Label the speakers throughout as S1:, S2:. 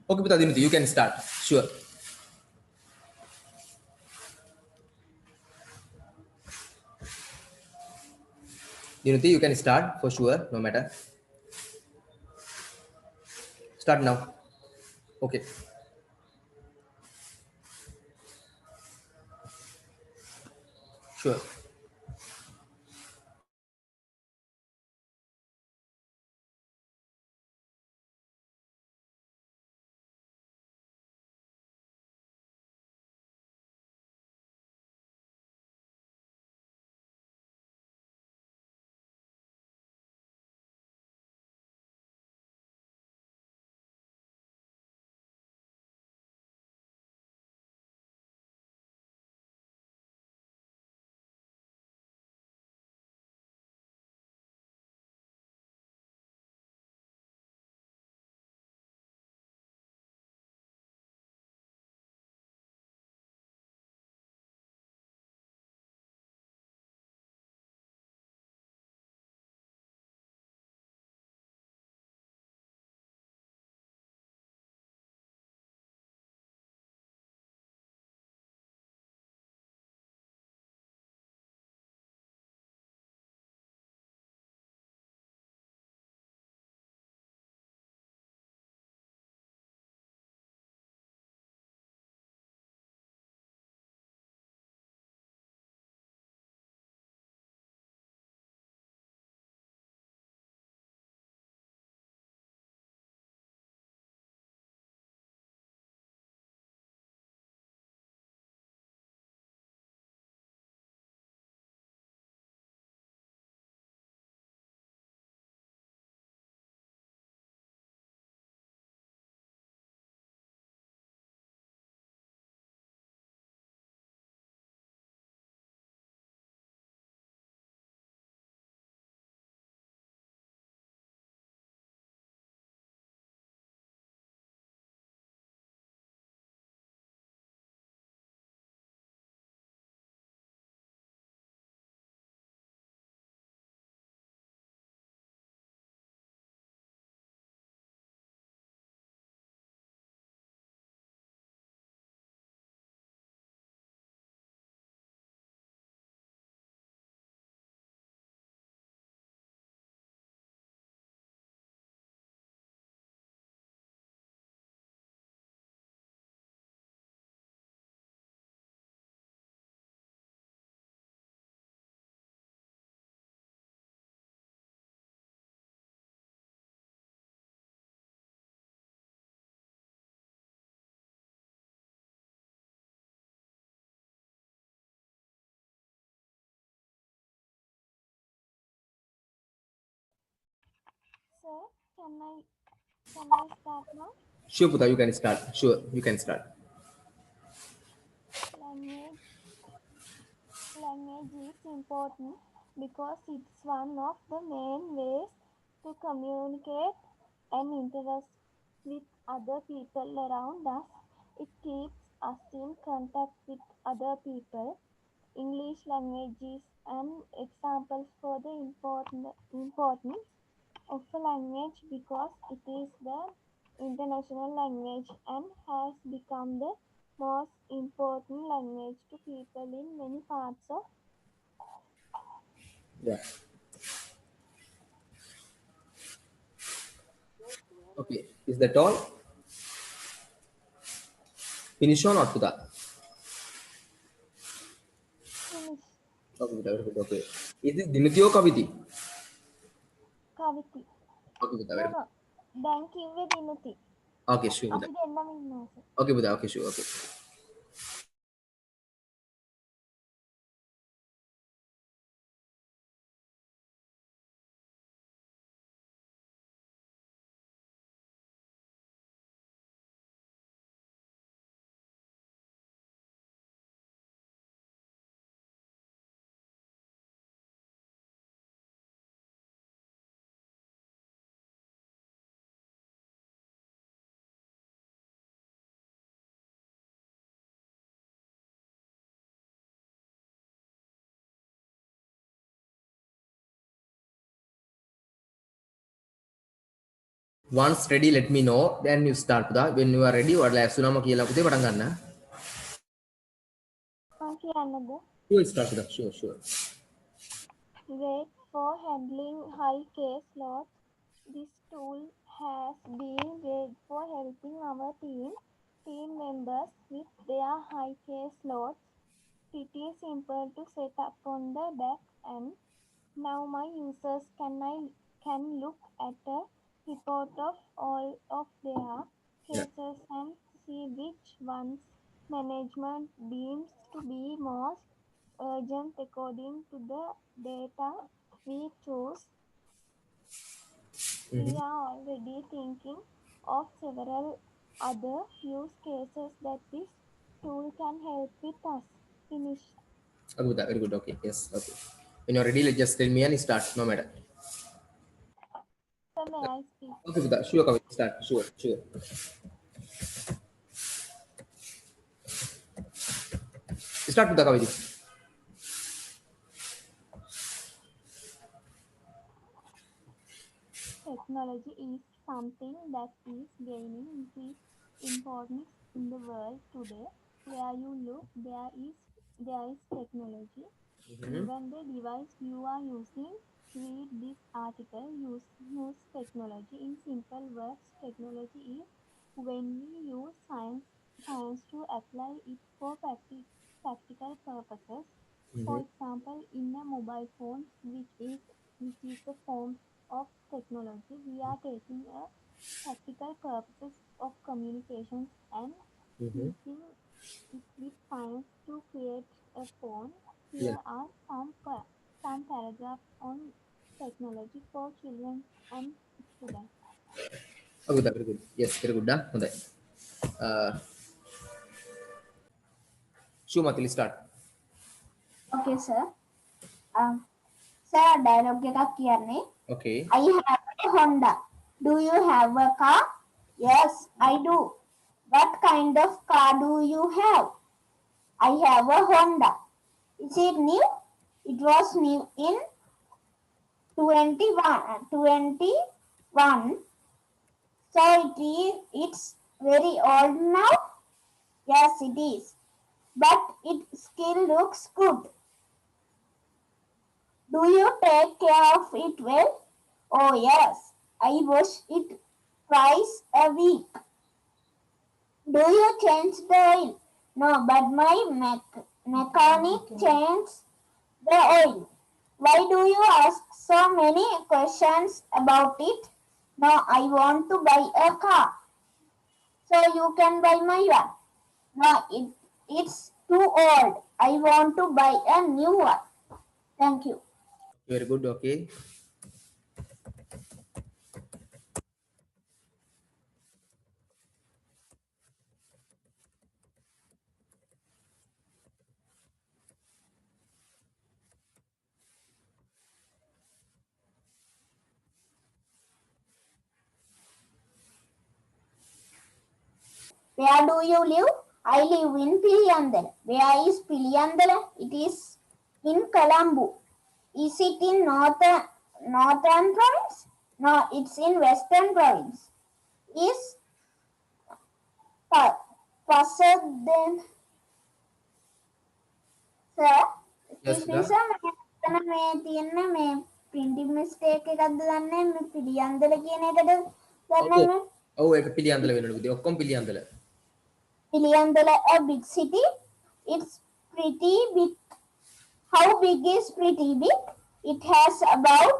S1: Okay, Pita Diniti, you can start. Sure. Diniti, you can start for sure, no matter. Start now. Okay. Sure.
S2: Sir, can I start now?
S1: Sure, Pita, you can start. Sure, you can start.
S2: Language language is important because it's one of the main ways to communicate and interact with other people around us. It keeps us in contact with other people. English language is an example for the importance of a language because it is the international language and has become the most important language to people in many parts of.
S1: Yeah. Okay. Is that all? Finish or not, Pita?
S2: Finish.
S1: Okay, Pita, very good. Okay. Is this Diniti or Kaviti?
S2: Kaviti.
S1: Okay, Pita,
S2: No,
S1: very good.
S2: no. දැන් කිව්වේ දිනුති.
S1: Okay, sure, Pita.
S2: අපි දෙන්නම ඉන්නවා.
S1: Okay, Pita, okay, sure, okay. Once ready, let me know. Then you start. Pudha. When you are ready, or like Sunama kiyala putih padang ganna.
S2: කියන්නද?
S1: You will start. Pudha. Sure, sure.
S2: Great for handling high case loads. This tool has been great for helping our team members with their high case loads. Pretty simple to set up on the back end. Now my users can look at a report of all of their
S1: Yeah.
S2: cases and see which ones management deems to be most urgent according to the data we choose. We
S1: Mm-hmm.
S2: are already thinking of several other use cases that this tool can help with us. Finish.
S1: Okay, Pudha. Very good. Okay. Yes. Okay. When you are ready, just tell me and start. No matter.
S2: So may I speak?
S1: Okay, Pudha. Sure, Kavit. Start. Sure, sure. Start, Pudha, Kavit.
S2: Technology is something that is gaining increased importance in the world today. Where you look, there is technology.
S1: Mm-hmm.
S2: Even the device you are using. Read this article. Use technology. In simple words, technology is when we use science to apply it for practical purposes. For
S1: Mm-hmm.
S2: example, in a mobile phone, which is a form of technology, we are taking a practical purposes of communications and
S1: Mm-hmm.
S2: using it with science to create a phone.
S1: Yeah.
S2: Here are some paragraphs on technology for children and students.
S1: Okay, Pudha. Very good. Yes, very good. Dah. Pudha. Sure, Mathili, start.
S3: Okay, sir. Sir, dialogue එකක් කියන්නේ
S1: Okay.
S3: I have a Honda. Do you have a car? Yes, I do. What kind of car do you have? I have a Honda. Is it new? It was new in 21. So it's very old now? Yes, it is. But it still looks good. Do you take care of it well? Oh yes, I wash it twice a week. Do you change the oil? No, but my mechanic changes the oil. Why do you ask so many questions about it? No, I want to buy a car. So you can buy my one. No, it's too old. I want to buy a new one. Thank you.
S1: Very good. Okay.
S3: Where do you live? I live in Piliyandala. Where is Piliyandala? It is in Colombo. Is it in northern province? No, it's in western province. Is Pasadena, sir?
S1: Yes,
S3: Excuse me,
S1: Pudha.
S3: sir. මේ තියෙන මේ printing mistake එකක්ද දන්නේ මේ පිළියන්දල කියන එකද
S1: Oh,
S3: දන්නේ
S1: oh, එක පිළියන්දල වෙනවලු පුතේ. ඔක්කොම Piliyandala.
S3: Piliyandala a big city? It's pretty big. How big is pretty big? It has about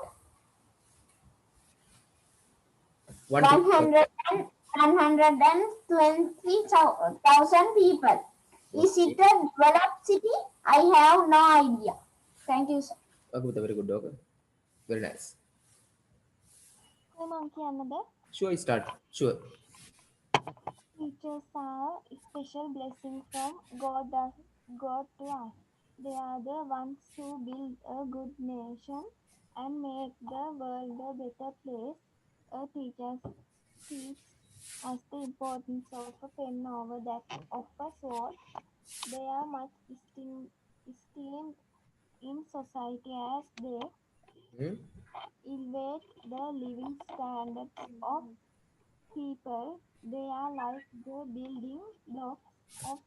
S3: 120,000 people. Is it a developed city? I have no idea. Thank you, sir.
S1: Okay, Pudha. Very good. Okay. Very nice.
S2: මම කියන්නද?
S1: Sure, start. Sure.
S2: Teachers are a special blessing from God to us. They are the ones who build a good nation and make the world a better place. Teachers teach us the importance of a pen over that of a sword. They are much esteemed in society as they
S1: Hmm?
S2: elevate the living standards of people. They are like the building blocks of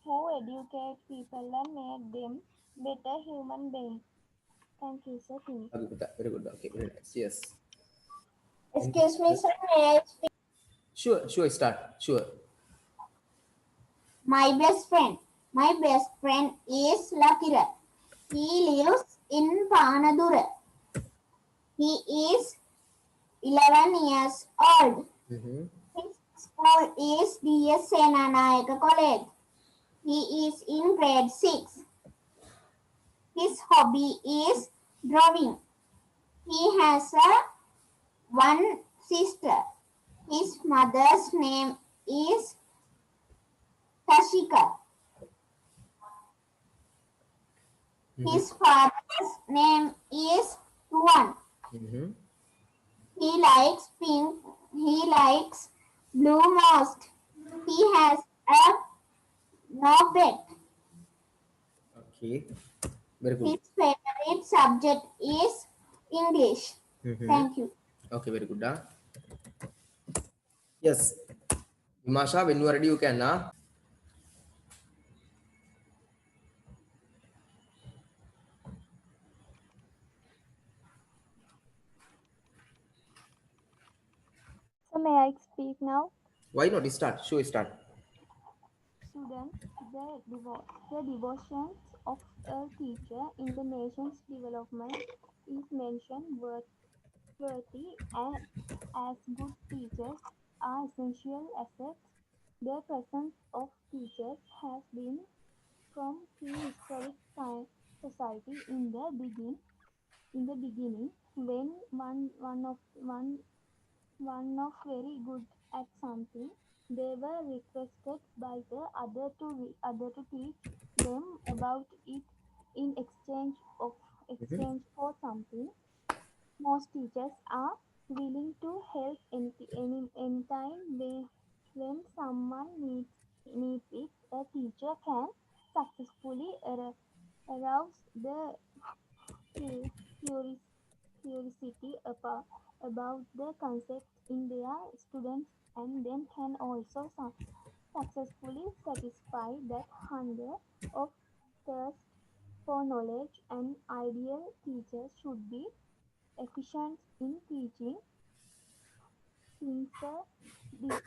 S2: who educate people and make them better human beings. Thank you, sir. Finish.
S1: Okay, Pita. Very good. Okay, very nice. Yes.
S3: Excuse me, sir. May I speak?
S1: Sure, sure, start. Sure.
S3: My best friend. My best friend is Lakira. He lives in Panadura. He is 11 years old.
S1: Mm-hmm.
S3: His school is D.S. Senanayaka College. He is in grade 6. His hobby is drawing. He has one sister. His mother's name is Tashika.
S1: Mm-hmm.
S3: His father's name is Ruan.
S1: Mm-hmm.
S3: He likes pink. He likes blue most. He has a no pet.
S1: Okay. Very good.
S3: His favorite subject is English.
S1: Mm-hmm.
S3: Thank you.
S1: Okay, very good. Yes. Himasha, when you are ready, you can.
S2: So may I speak now?
S1: Why not? Start. Sure, start.
S2: Students, the devotions of a teacher in the nation's development is mentioned worthy and as good teachers are essential assets. The presence of teachers has been from prehistoric society in the beginning when one of very good at something, they were requested by the other to teach them about it in
S1: Mm-hmm.
S2: exchange for something. Most teachers are willing to help anytime when someone needs it. A teacher can successfully arouse the cu- curiosity curiosity about the concept in their students and then can also successfully satisfy that hunger of thirst for knowledge. And ideal teachers should be efficient in teaching, sincere, di-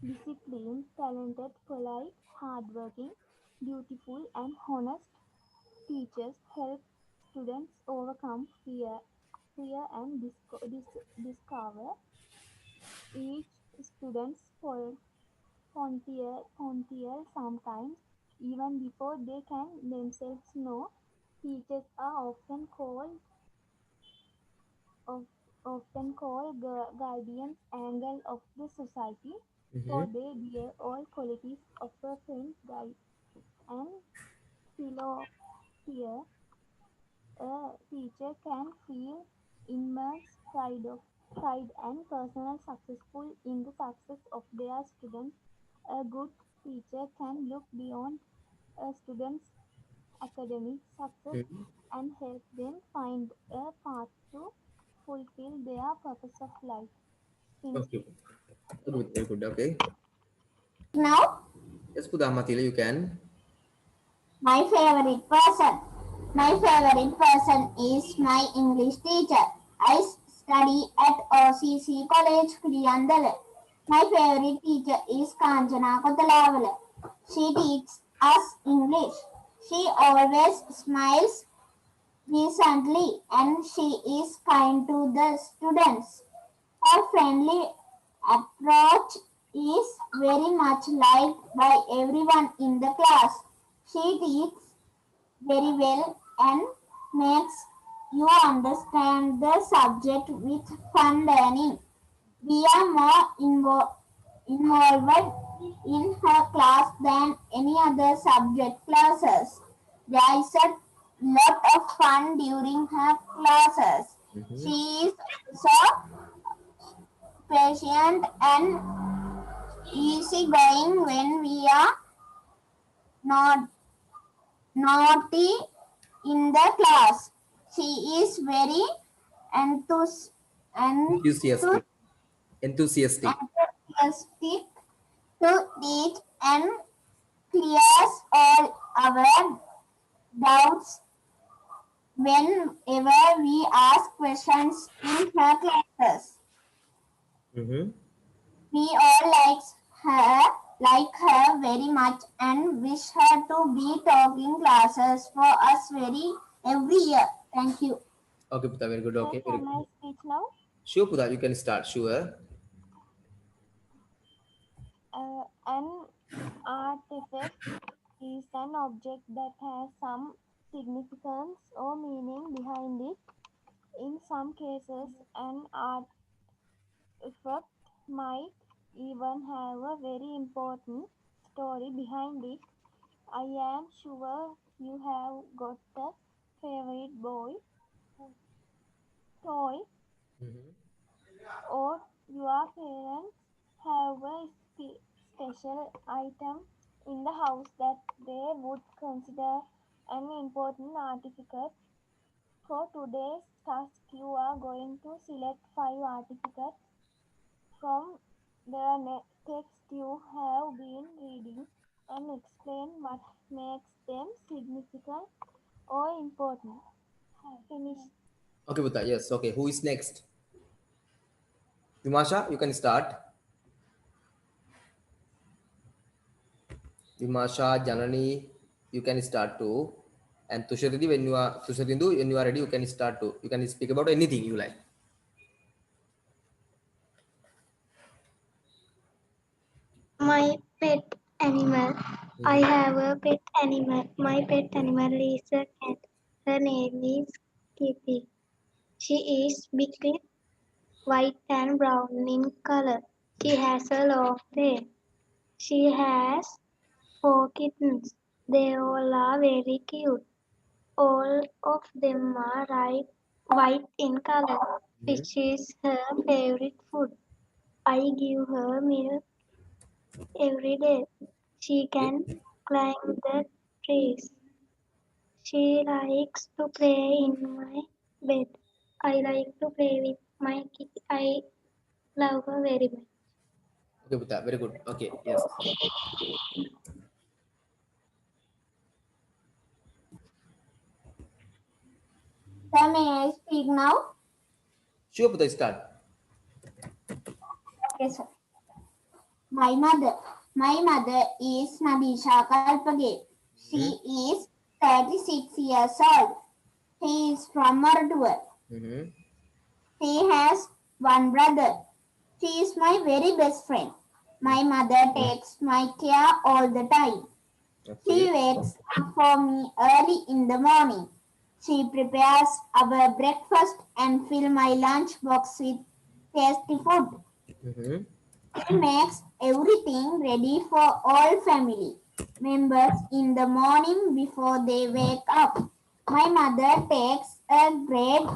S2: disciplined, talented, polite, hardworking, dutiful, and honest. Teachers help students overcome fear and discover each student's frontier sometimes even before they can themselves know. Teachers are of, often called guardians angel of the society,
S1: Mm-hmm.
S2: for they bear all qualities of a friend, guide, and philosopher. A teacher can feel immense pride and personal successful in the success of their students. A good teacher can look beyond a student's academic success
S1: Mm-hmm.
S2: and help them find a path to fulfill their purpose of life. Finish.
S1: Okay. Good. Very good. Okay.
S3: Now,
S1: Yes, Pudha Matila, you can.
S3: my favorite person. My favorite person is my English teacher. I study at OCC College, Kuriyandale. My favorite teacher is Kanjana Kotalavala. She teaches us English. She always smiles decently and she is kind to the students. Her friendly approach is very much liked by everyone in the class. She teaches very well and makes you understand the subject with fun learning. We are more involved in her class than any other subject classes. There is a lot of fun during her classes.
S1: Mm-hmm.
S3: She is so patient and easygoing when we are not naughty in the class. She is very enthus-
S1: Enthusiastic. Enthusiastic.
S3: enthusiastic to teach and clears all our doubts whenever we ask questions in her classes.
S1: Mm-hmm.
S3: We all like her very much and wish her to be talking classes for us every year. Thank you.
S1: Okay, Puta, very good.
S2: So
S1: Okay, very
S2: can I
S1: good.
S2: speak now?
S1: Sure, Puta, you can start. Sure.
S2: An artifact is an object that has some significance or meaning behind it. In some cases, an artifact might even have a very important story behind it. I am sure you have got a favorite toy,
S1: Mm-hmm.
S2: or your parents have a special item in the house that they would consider an important artifact. For today's task, you are going to select 5 artifacts from the text you have been reading and explain what makes them significant or important. Finish.
S1: Okay, Puta, yes. Okay, who is next? Vimasha, you can start. Vimasha, Janani, you can start too. And Tusharindu, when you are ready, you can start too. You can speak about anything you like.
S4: My pet animal. I
S1: Mm-hmm.
S4: have a pet animal. My pet animal is a cat. Her name is Kitty. She is between white and brown in color. She has a long tail. She has 4 kittens. They all are very cute. All of them are white in color,
S1: Mm-hmm.
S4: which is her favorite food. I give her milk every day. She
S1: Okay.
S4: can climb the trees. She likes to play in my bed. I like to play with my kitty. I love her very much.
S1: Okay, Puta, very good. Okay, yes.
S3: So may I speak now?
S1: Sure, Puta, start.
S3: Okay, sir. My mother. My mother is Nabisha Kalpage.
S1: Mm-hmm.
S3: She is 36 years old. She is from Moratuvar.
S1: Mm-hmm.
S3: She has one brother. She is my very best friend. My mother takes my care all the time.
S1: Okay.
S3: She wakes up for me early in the morning. She prepares our breakfast and fills my lunch box with tasty food.
S1: Mm-hmm.
S3: She makes everything ready for all family members in the morning before they wake up. My mother takes a great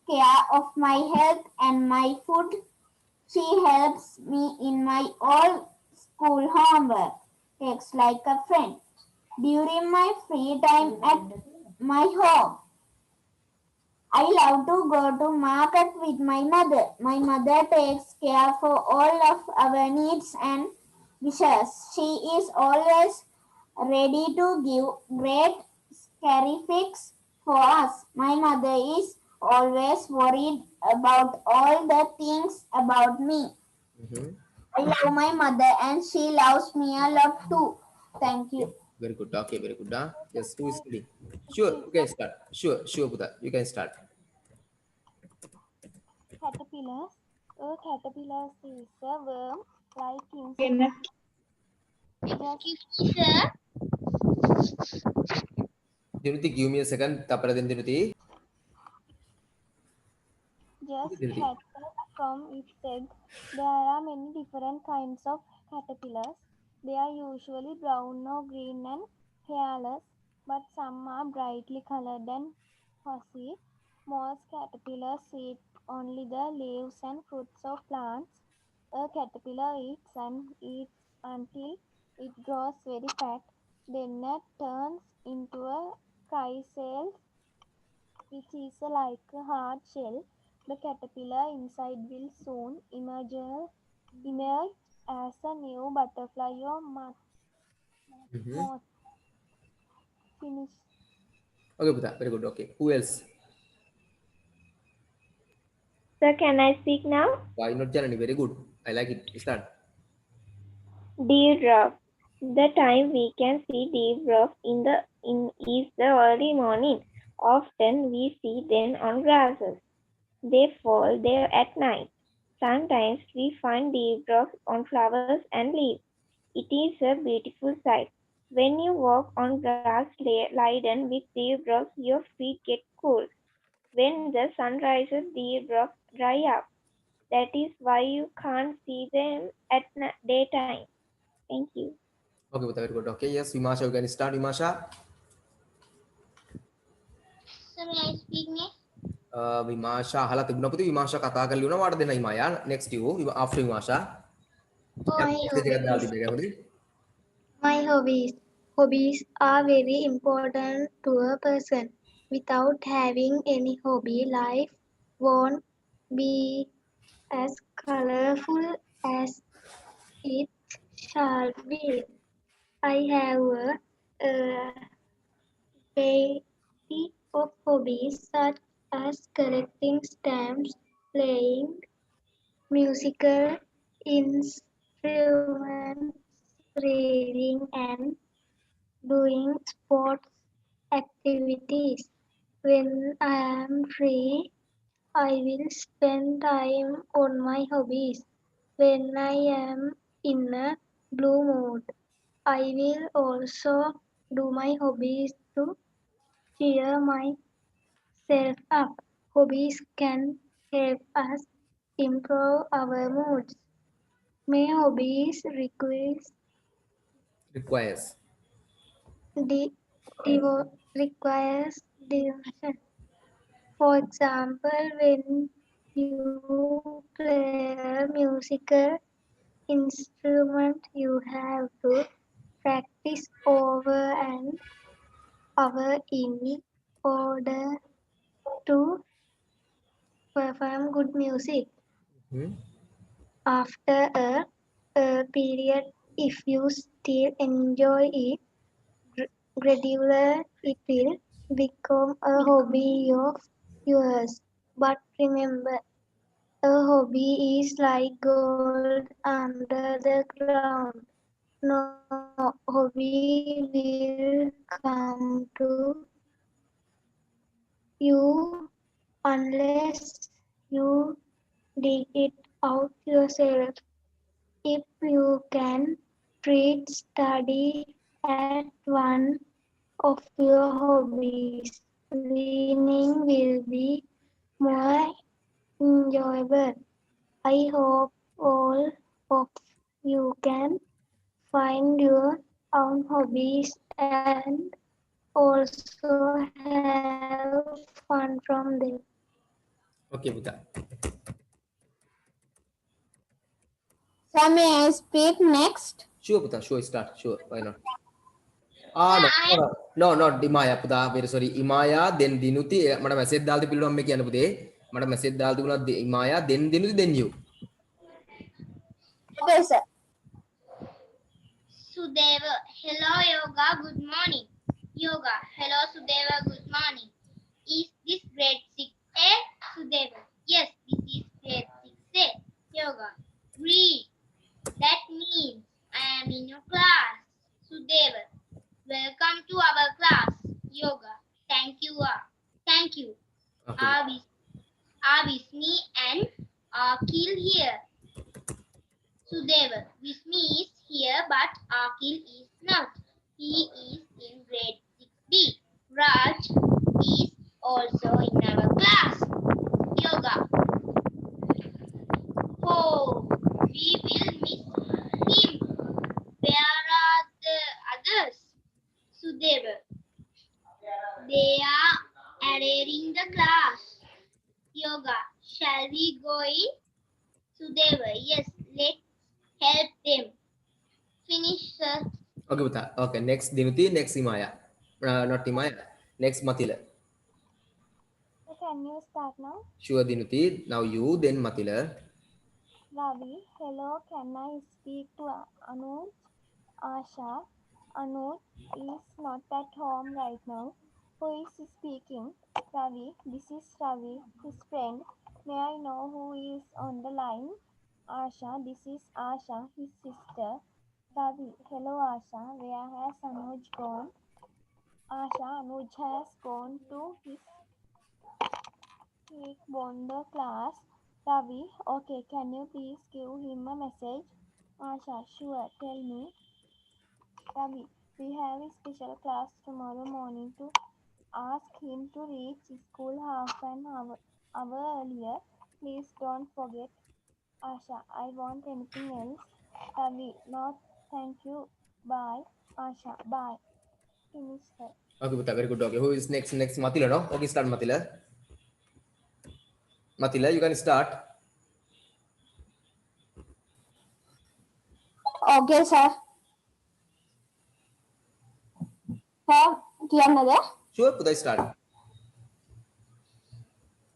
S3: care of my health and my food. She helps me in my all school homework, takes like a friend. During my free time at my home, I love to go to market with my mother. My mother takes care for all of our needs and wishes. She is always ready to give great scary fix for us. My mother is always worried about all the things about me.
S1: Mm-hmm.
S3: I love my mother and she loves me a lot too. Thank
S1: Okay.
S3: you.
S1: Very good. Okay, very good. Huh? Yes, who is
S2: I
S1: ready? Sure,
S2: speak
S1: you can
S2: now.
S1: start. Sure, Puta, you can start.
S2: Caterpillars. A caterpillar is a worm-like insect. Just
S1: Dinuti, give me a second. Tapara din Dinuti. Okay,
S2: Just
S1: Dinuti.
S2: hatched from its egg. There are many different kinds of caterpillars. They are usually brown or green and hairless, but some are brightly colored and fuzzy. Most caterpillars eat only the leaves and fruits of plants. A caterpillar eats and eats until it grows very fat. Then it turns into a chrysalis, which is like a hard shell. The caterpillar inside will soon emerge as a new butterfly or moth. Finish.
S1: Okay, Buddha, very good. Okay, who else?
S5: Sir, can I speak now?
S1: Why not Janani? Very good. I like it. Start.
S5: Dewdrop. The time we can see dewdrops in is the early morning. Often we see them on grasses. They fall there at night. Sometimes we find dewdrops on flowers and leaves. It is a beautiful sight. When you walk on grass laden with dewdrops, your feet get cool. When the sun rises, dewdrops dry up. That is why you can't see them at daytime. Thank you.
S1: Okay, Buddha, very good. Okay, yes, Vimasha, you can start. Vimasha.
S4: So may I speak next?
S1: Vimasha, hala tibuna puti Vimasha kata kali una waada dena Himaya. Next you, after Vimasha.
S4: Oh,
S1: Yap,
S4: my
S1: uske jagat dal di
S4: hobbies.
S1: bega mudi.
S4: My hobbies. Hobbies are very important to a person. Without having any hobby, life won't be as colorful as it shall be. I have a variety of hobbies such as collecting stamps, playing musical instruments, reading, and doing sports activities. When I am free, I will spend time on my hobbies. When I am in a blue mood, I will also do my hobbies to cheer myself up. Hobbies can help us improve our moods. May hobbies
S1: Requires.
S4: requires devotion. For example, when you play a musical instrument, you have to practice over and over in order to perform good music.
S1: Hmm?
S4: After a period, if you still enjoy it, gradually it will become a hobby of yours. But remember, a hobby is like gold under the ground. No hobby will come to you unless you dig it out yourself. If you can treat study at one of your hobbies, winning will be more enjoyable. I hope all of you can find your own hobbies and also have fun from them.
S1: Okay, Buddha.
S3: Sir, may I speak next?
S1: Sure, Buddha. Sure, start. Sure, why not?
S4: Sir,
S1: No,
S4: I
S1: no, no, not Imaya, Buddha. Very sorry. Imaya, then Dinuti. Madam, message dal di pillow amme kiya na Buddha. Madam, message dal di guna Imaya, then Dinuti, then you.
S3: Okay, sir.
S4: Sudeva. Hello, Yoga. Good morning. Yoga. Hello, Sudeva. Good morning. Is this grade 6A? Sudeva. Yes, this is grade 6A. Yoga. Read. That means I am in your class. Sudeva. Welcome to our class. Yoga. Thank you. Thank you.
S1: Okay.
S4: Are with me and Akil here. Sudeva. Vismi is here but Akil is not. He is in grade 6B. Raj is also in our class. Yoga. Oh, we will miss him. Where are the others? Sudeva. They are arranging the class. Yoga. Shall we go in? Sudeva. Yes, let's help them. Finish, sir.
S1: Okay, Buddha. Okay, next Dinuti, next Imaya. Not Imaya. Next Matila.
S2: The can you start now?
S1: Sure, Dinuti. Now you, then Matila.
S2: Ravi, hello, can I speak to Anuj? Asha, Anuj is not at home right now. Who is speaking? Ravi, this is Ravi, his friend. May I know who is on the line? Asha, this is Asha, his sister. Ravi, hello Asha, where has Anuj gone? Asha, Anuj has gone to his taekwondo class. Ravi, okay, can you please give him a message? Asha, sure, tell me. Ravi, we have a special class tomorrow morning to ask him to reach school half an hour earlier. Please don't forget. Asha, I want anything else. Ravi, no, thank you. Bye. Asha, bye. Finish her.
S1: Okay, Buta, very good. Okay, who is next? Next, Matila, no? Okay, start Matila. Matila, you can start.
S3: Okay, sir. Sir, කියන්නද?
S1: Sure, Buta, start.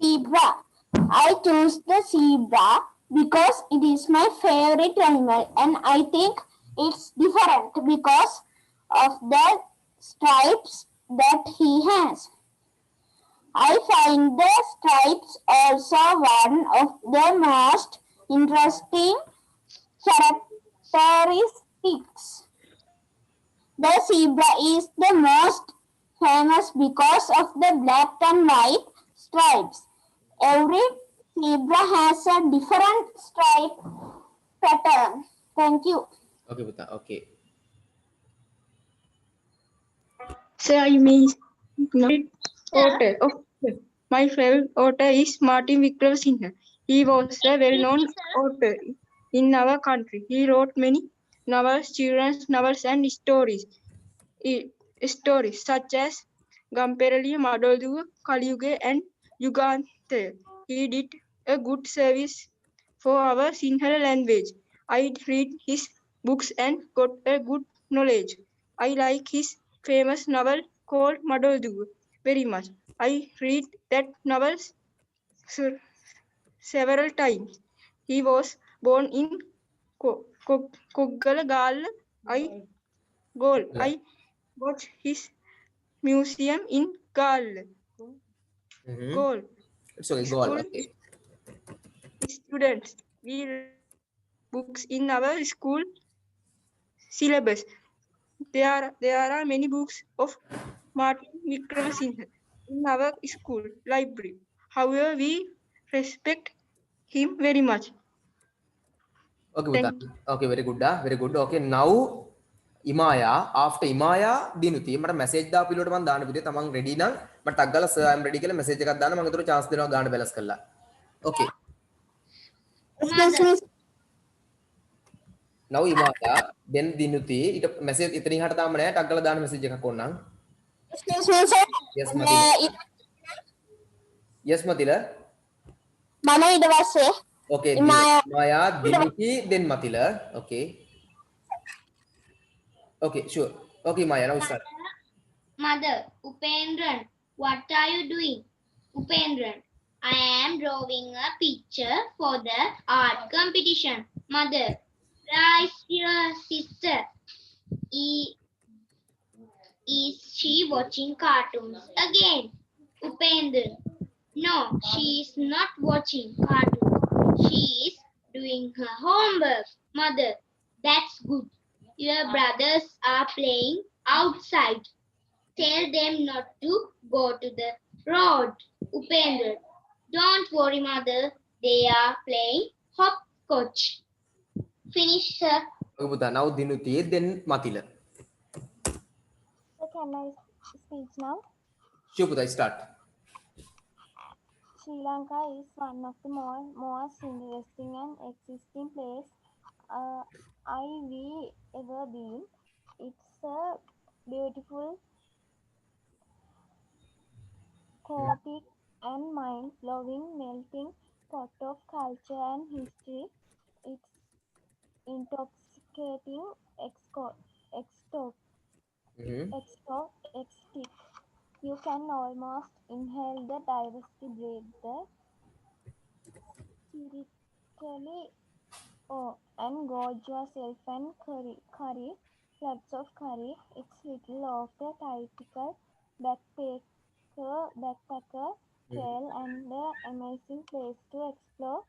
S3: Zebra. I choose the zebra because it is my favorite animal and I think it's different because of the stripes that he has. I find the stripes also one of the most interesting characteristics. The zebra is the most famous because of the black and white stripes. Every zebra has a different stripe pattern. Thank you.
S1: Okay, Buta, okay.
S6: Say I mean author. Okay. My favorite author is Martin Wickramasinghe. He was a well-known author in our country. He wrote many novels, children's novels, and stories such as Gamperali, Madolduga, Kaliyuga, and Yugantha. He did a good service for our Sinhala language. I read his books and got a good knowledge. I like his famous novel called Madolduga very much. I read that novel several times. He was born in Koggala Gall. I watched his museum in Gall.
S1: Mm-hmm.
S6: Gall.
S1: It's okay, go on.
S6: School
S1: Okay.
S6: students. We read books in our school syllabus. There are many books of Martin Wickramasinghe in our school library. However, we respect him very much.
S1: Okay, Buta.
S6: Thank you.
S1: Okay, very good. Very good. Okay, now Imaya. After Imaya, Dinuti. මට message දාපු පිළිවෙලට මම දාන්න පිළිවෙල තමන් ready නම් මට ටක් ගාලා sir I'm ready කියලා message එකක් දාන්න මම ඒතර chance දෙනවා ගන්න balance කරලා. Okay.
S3: Excuse me.
S1: Now Imaya, then Dinuti. ඊට message ඉතින් එහාට තාම නෑ ටක් ගාලා දාන්න message එකක් ඕනනම්.
S3: Excuse me, sir.
S1: Yes, Matila. Yes, Matila.
S3: මම ඊට පස්සේ
S1: Okay,
S3: Imaya.
S1: Imaya, Dinuti, then Matila. Okay. Okay, sure. Okay, Maya, now start.
S7: Mother, Upendran, what are you doing? Upendran, I am drawing a picture for the art competition. Mother, rise your sister. Is she watching cartoons again? Upendran, no, she is not watching cartoons. She is doing her homework. Mother, that's good. Your brothers are playing outside. Tell them not to go to the road. Upendra, don't worry, mother. They are playing hopscotch. Finish, sir.
S1: Okay, Buddha. Now Dinuti, then Matila.
S2: So can I speak now?
S1: Sure, Buddha, start.
S2: Sri Lanka is one of the most interesting and existing place I've ever been. It's a beautiful, chaotic, and mind-blowing melting pot of culture and history. It's intoxicating, exotic,
S1: Mm-hmm.
S2: exotic, You can almost inhale the diversity, breathe the spiritually, oh, and gorge yourself and curry, floods of curry. It's little of the typical backpacker trail and an amazing place to explore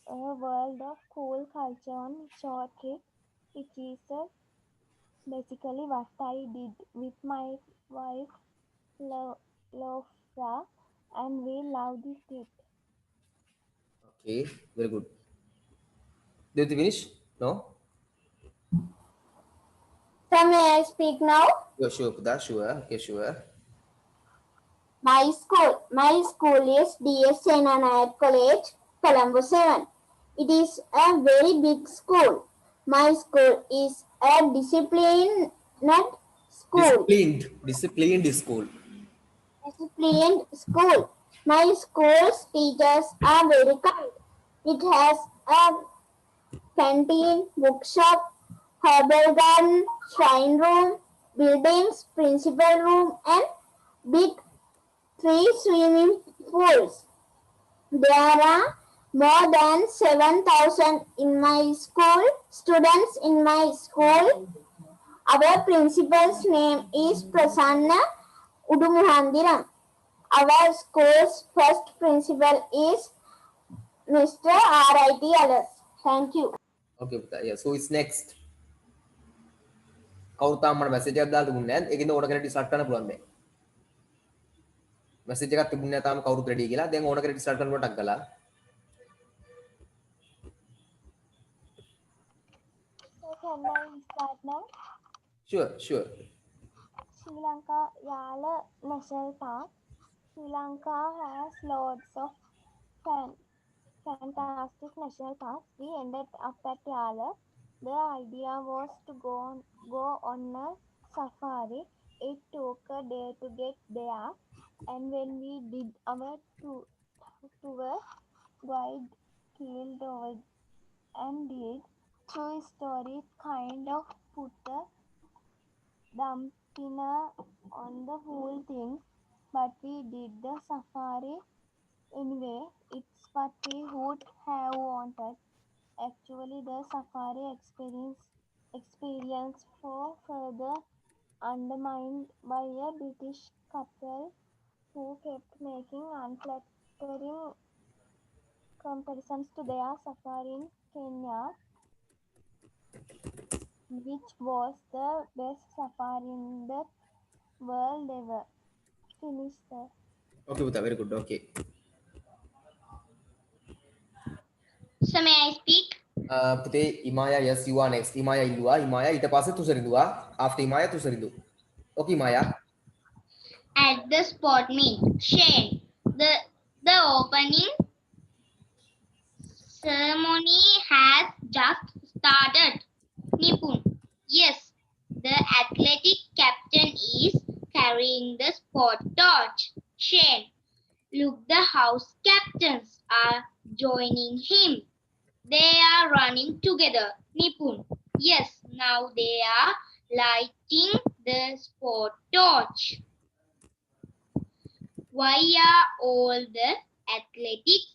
S2: a world of cool culture on short trip, which is basically what I did with my wife Lofra, and we loved it.
S1: Okay, very good. Did you finish? No?
S3: So may I speak now?
S1: Yeah, sure, Pudha, sure. Okay, sure.
S3: My school is DS Senanayat College, Colombo 7. It is a very big school. My school is a disciplined school.
S1: Disciplined school.
S3: Disciplined school. My school's teachers are very kind. It has a canteen, bookshop, herbal garden, shrine room, buildings, principal room, and big 3 swimming pools. There are more than 7,000 in my school, students in my school. Our principal's name is Prasanna Udumuhandiram. Our school's first principal is Mr. R.I.T. Alas. Thank you.
S1: Okay, Pudha. Yeah, so it's next. කවුරු තාම මට message එකක් දාලා තිබුණේ නැහැ. ඒකෙන්ද ඕන කෙනෙක් start කරන්න පුළුවන් දැන්. මැසේජ් එකක් තිබුණේ නැහැ තාම කවුරුත් රෙඩි කියලා. දැන් ඕන කෙනෙක් ස්ටාර්ට් කරන්න ටක් ගාලා.
S2: So can I start now?
S1: Sure.
S2: Sri Lanka Yala National Park. Sri Lanka has loads of fantastic national parks. We ended up at Yala. The idea was to go on a safari. It took a day to get there, and when we did our tour, guide keeled over and did. True story kind of put a dampener on the whole thing, but we did the safari anyway. It's what we would have wanted. Actually, the safari experience for further undermined by a British couple who kept making unflattering comparisons to their safari in Kenya, which was the best safari in the world ever. Finish, sir.
S1: Okay, Pudha, very good. Okay.
S7: So may I speak?
S1: පුතේ ඉමායා, yes, you are next. ඉමායා ඉල්ලුවා. ඉමායා ඊට පස්සේ තුසරිඳුවා. After ඉමායා තුසරිඳු. Okay, ඉමායා.
S7: At the spot mean Shane. The opening ceremony has just started. Nipun. Yes, the athletic captain is carrying the sport torch. Shane. Look, the house captains are joining him. They are running together. Nipun. Yes, now they are lighting the sport torch. Why are all the athletics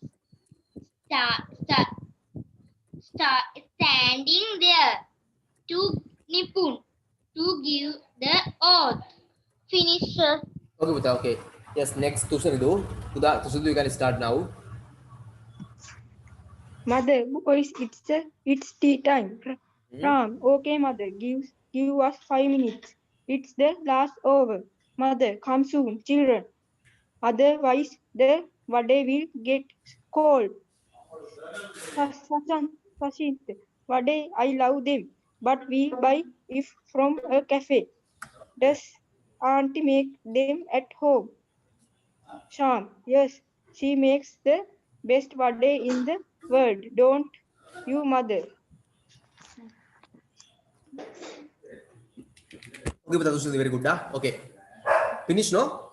S7: standing there? To Nipun to give the oath. Finish, sir.
S1: Okay, Pudha, okay. Yes, next තුසරිඳු. Pudha, තුසරිඳු, you can start now.
S6: Mother, boys, it's tea time. Ram, okay, mother, give us 5 minutes. It's the last over. Mother, come soon, children. Otherwise, the vade will get cold. Sashint, vade, I love them, but we buy it from a cafe. Does auntie make them at home? Sham, yes, she makes the best vade in the world, don't you, mother?
S1: Okay, Pudha, තුසරිඳු, very good. Okay. Finish, no?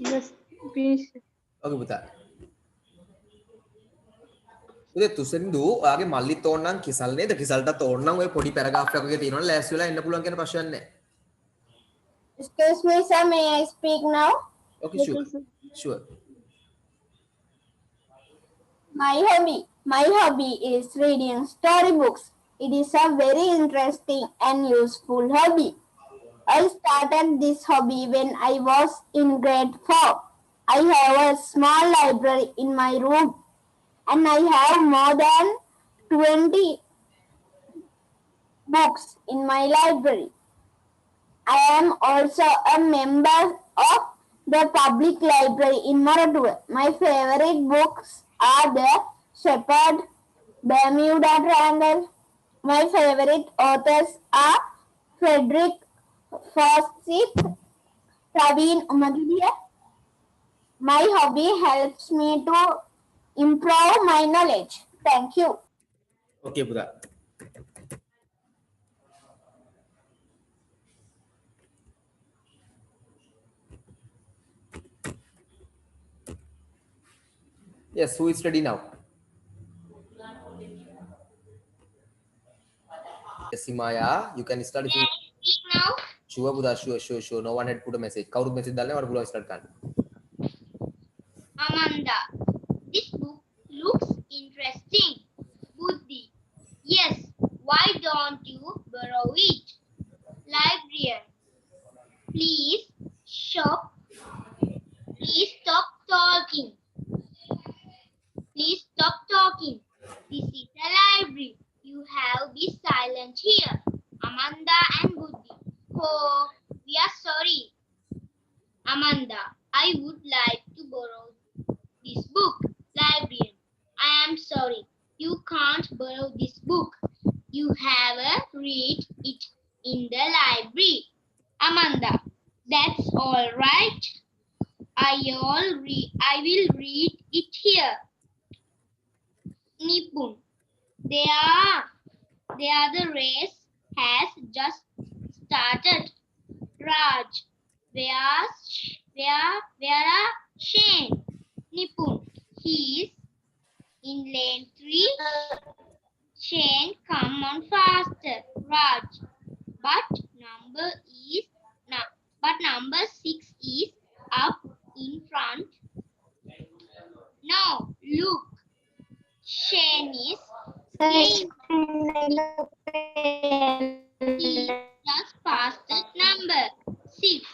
S6: Yes, finish.
S1: Okay, Pudha. පුතේ තුසරිඳු ඔයාගේ මල්ලිත් ඕනනම් කිසල් නේද? කිසල්ටත් ඕනනම් ඔය පොඩි paragraph එකක තියෙනවනේ ලෑස්ති වෙලා එන්න පුළුවන් කියන ප්‍රශ්නයක් නැහැ.
S3: Excuse me, sir, may I speak now?
S1: Okay, sure.
S3: My hobby is reading storybooks. It is a very interesting and useful hobby. I started this hobby when I was in grade 4. I have a small library in my room and I have more than 20 books in my library. I am also a member of the public library in Moratuwa. My favorite books are The Shepherd, Bermuda Triangle. My favorite authors are Frederick Forsyth, Praveen Umadulia. My hobby helps me to improve my knowledge. Thank you.
S1: Okay, Buddha. Yes, who is ready now? Yes, Simaya, you can start if
S7: May
S1: you.
S7: I speak now?
S1: Sure, Buddha, sure. No one had put a message. Kauru message dalne aur pura start karne.
S7: Amanda. This book looks interesting. Buddhi. Yes, why don't you borrow it? Librarian. Please shop. Please stop talking. Please stop talking. This is a library. You have be silent here. Amanda and Buddhi. Oh, we are sorry. Amanda, I would like to borrow this book. Librarian, I am sorry. You can't borrow this book. You have read it in the library. Amanda, that's all right. I will read it here. Nipun, the other race has just started. Raj, where are Shane? Nipun, he's in lane 3. Shane, come on faster. Raj, but number 6 is up in front. No, look, Shane is playing. He just passed number 6.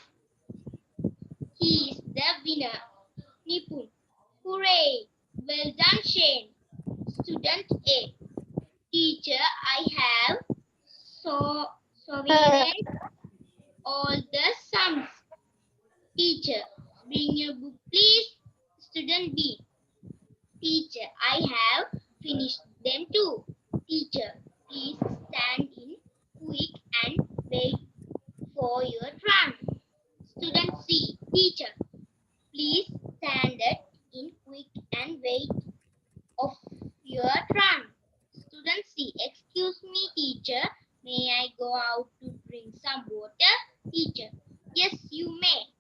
S7: He is the winner. Nipun. Hooray! Well done, Shane. Student A. Teacher, I have solved all the sums. Teacher, bring your book, please. Student B. Teacher, I have finished them too. Teacher, please stand in quick and wait for your turn. Student C. Teacher, please stand in quick and wait of your turn. Student C. Excuse me, teacher. May I go out to drink some water? Teacher. Yes, you may.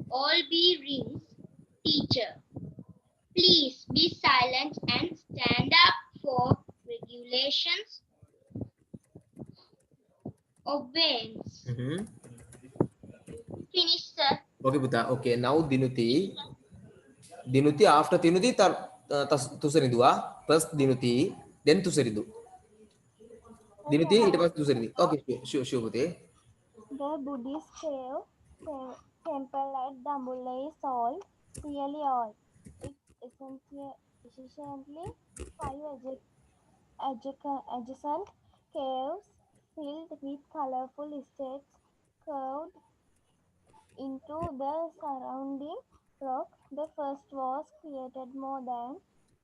S7: All be rings. Teacher. Please be silent and stand up for regulations. Obeyance. Finish, sir.
S1: Okay, Buddha. Okay, now Dinuti. Dinuti after Dinuti tusaridu. First Dinuti, then tusaridu. Dinuti it was tusaridu. Okay, sure, Buddha.
S2: The Buddhist temple at Dambulla is all, really all. It's essentially 5 adjacent caves filled with colorful estates curved into the surrounding rock. The first was created more than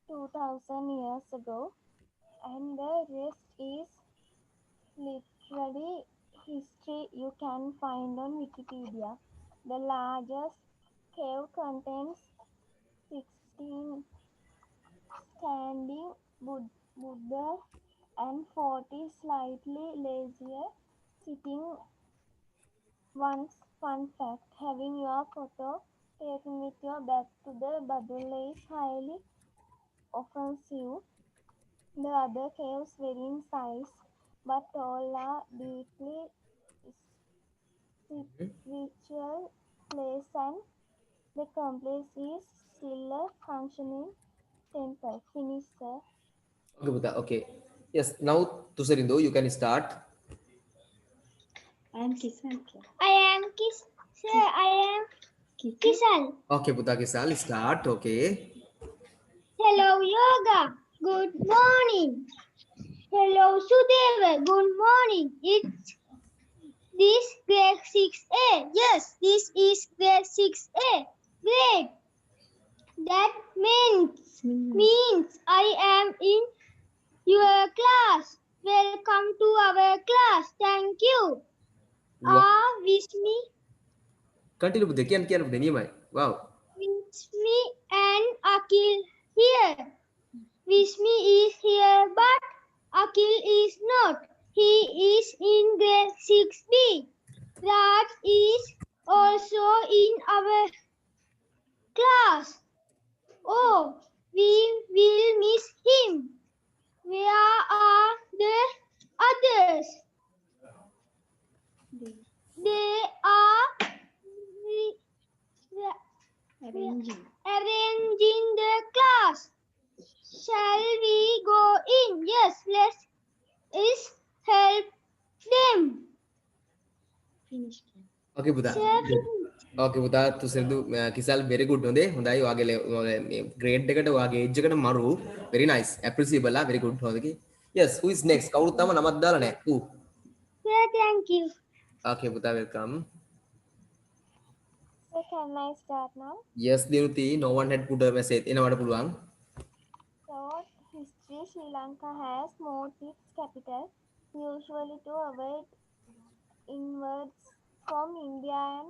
S2: 2000 years ago, and the rest is literary history you can find on Wikipedia. The largest cave contains 16 standing Buddha and 40 slightly lazier sitting ones. Fun fact, having your photo taken with your back to the Badulla is highly offensive. The other caves vary in size, but all are deeply spiritual place and the complex is still a functioning temple. Finish, sir.
S1: Okay, Buddha. Okay. Yes. Now, Tusarindo, you can start.
S3: I am Kisan.
S7: I am Sir, I am Kisal.
S1: Okay, Buddha Kisal, start. Okay.
S7: Hello, Yoga. Good morning. Hello, Sudeva. Good morning. It's this grade 6A. Yes, this is grade 6A. Great. That means I am in your class. Welcome to our class. Thank you. Wish me,
S1: Continue, Buddha. Kian Buddha. Nimai. Wow.
S7: and Akil here. Wish me is here, but Akil is not. He is in grade 6B. Raj is also in our class. Oh, we will miss him. Where are the others? They are arranging the class. Shall we go in? Yes, let's help them.
S1: Okay, Buddha.
S7: Sir,
S1: Okay, Buddha. Tusarindo, Kisal, very good. Honde. Hondai, wage grade dekat, wage age dekat maru. Very nice. Appreciable. Very good. Okay. Yes. Who is next? Kau utama nama dalane. Who?
S7: sir, thank you.
S1: Okay, Buddha. Welcome.
S2: So can I start now?
S1: Yes, Dinuti. No one had put a message in our puluang.
S2: Throughout history, Sri Lanka has moved its capital, usually to avoid inwards from India and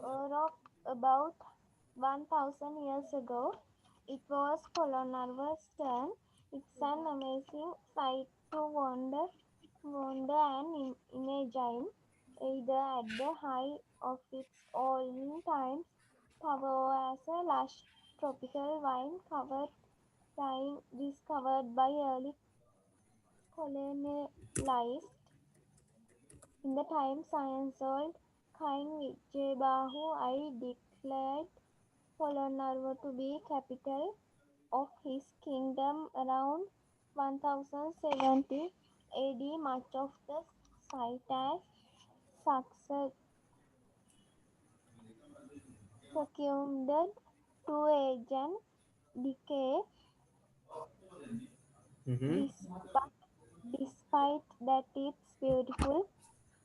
S2: Europe about 1000 years ago. It was Polonnaruwa's turn. It's an amazing sight to wonder and imagine, either at the height of its olden times power or as a lush tropical vine-covered plain discovered by early colonialists. In the time science old King Vijaybahu I declared Polonnaruwa to be capital of his kingdom around 1070 AD. Much of the site has succumbed to age and decay. But despite that, it's beautiful,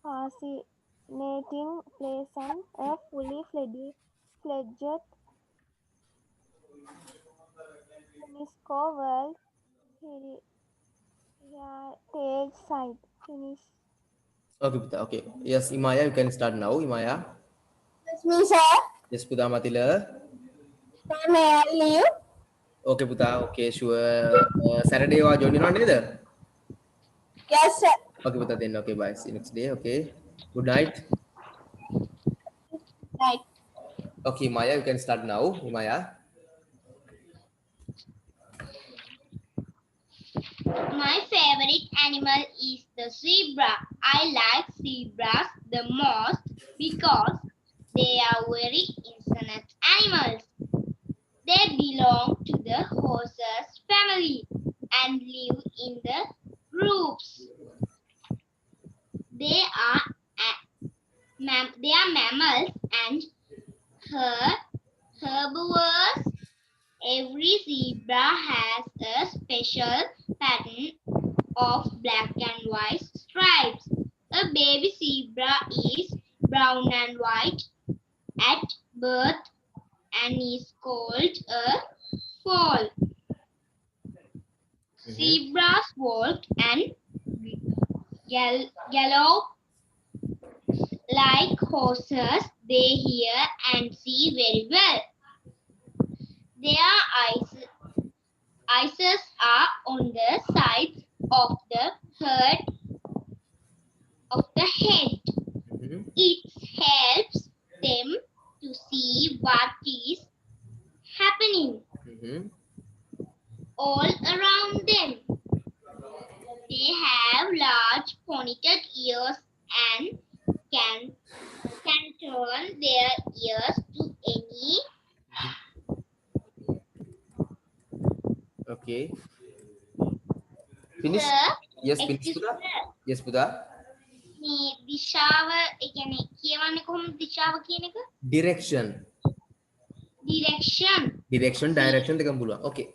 S2: fascinating place and a fully fledged UNESCO World Heritage Site. Finish.
S1: Okay, Buddha. Okay. Yes, Imaya, you can start now. Imaya.
S3: Excuse me, sir.
S1: Yes, Buddha Matila.
S3: May I leave?
S1: Okay, Buddha. Okay, sure. Saturday you are joining on either.
S3: Yes, sir.
S1: Okay, Buddha. Then okay, bye. See you next day. Okay. Good night.
S3: Right.
S1: Okay, Maya, you can start now. Maya.
S7: My favorite animal is the zebra. I like zebras the most because they are very innocent animals. They belong to the horses family and live in the groups. They are mammals and herbivores. Every zebra has a special pattern of black and white stripes. A baby zebra is brown and white at birth and is called a foal. Zebras walk and gallop like horses. They hear and see very well. Their eyes are on the sides of the head. It helps them to see what is happening all around them. They have large pointed ears and can turn their ears to any.
S1: Okay. Finish.
S7: Sir,
S1: Yes, finish
S7: excuse
S1: Buddha.
S7: me, sir.
S1: Yes, Buddha.
S7: මේ දිශාව ඒ කියන්නේ කියවන්නේ කොහොමද දිශාව කියන එක?
S1: Direction.
S7: Direction.
S1: Direction, direction දෙකම පුළුවන්. Okay.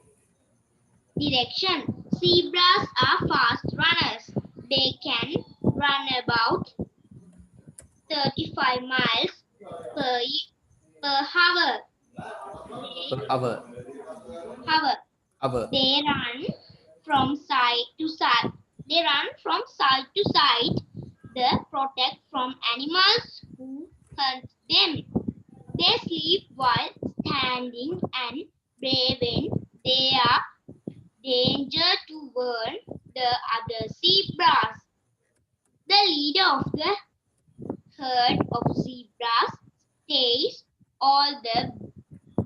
S7: Direction. Zebras are fast runners. They can run about 35 miles per hour.
S1: Per hour.
S7: Hour.
S1: Hour.
S7: They run from side to side. They run from side to side. They protect from animals who hunt them. They sleep while standing and when they are danger to warn the other zebras. The leader of the herd of zebras stays all the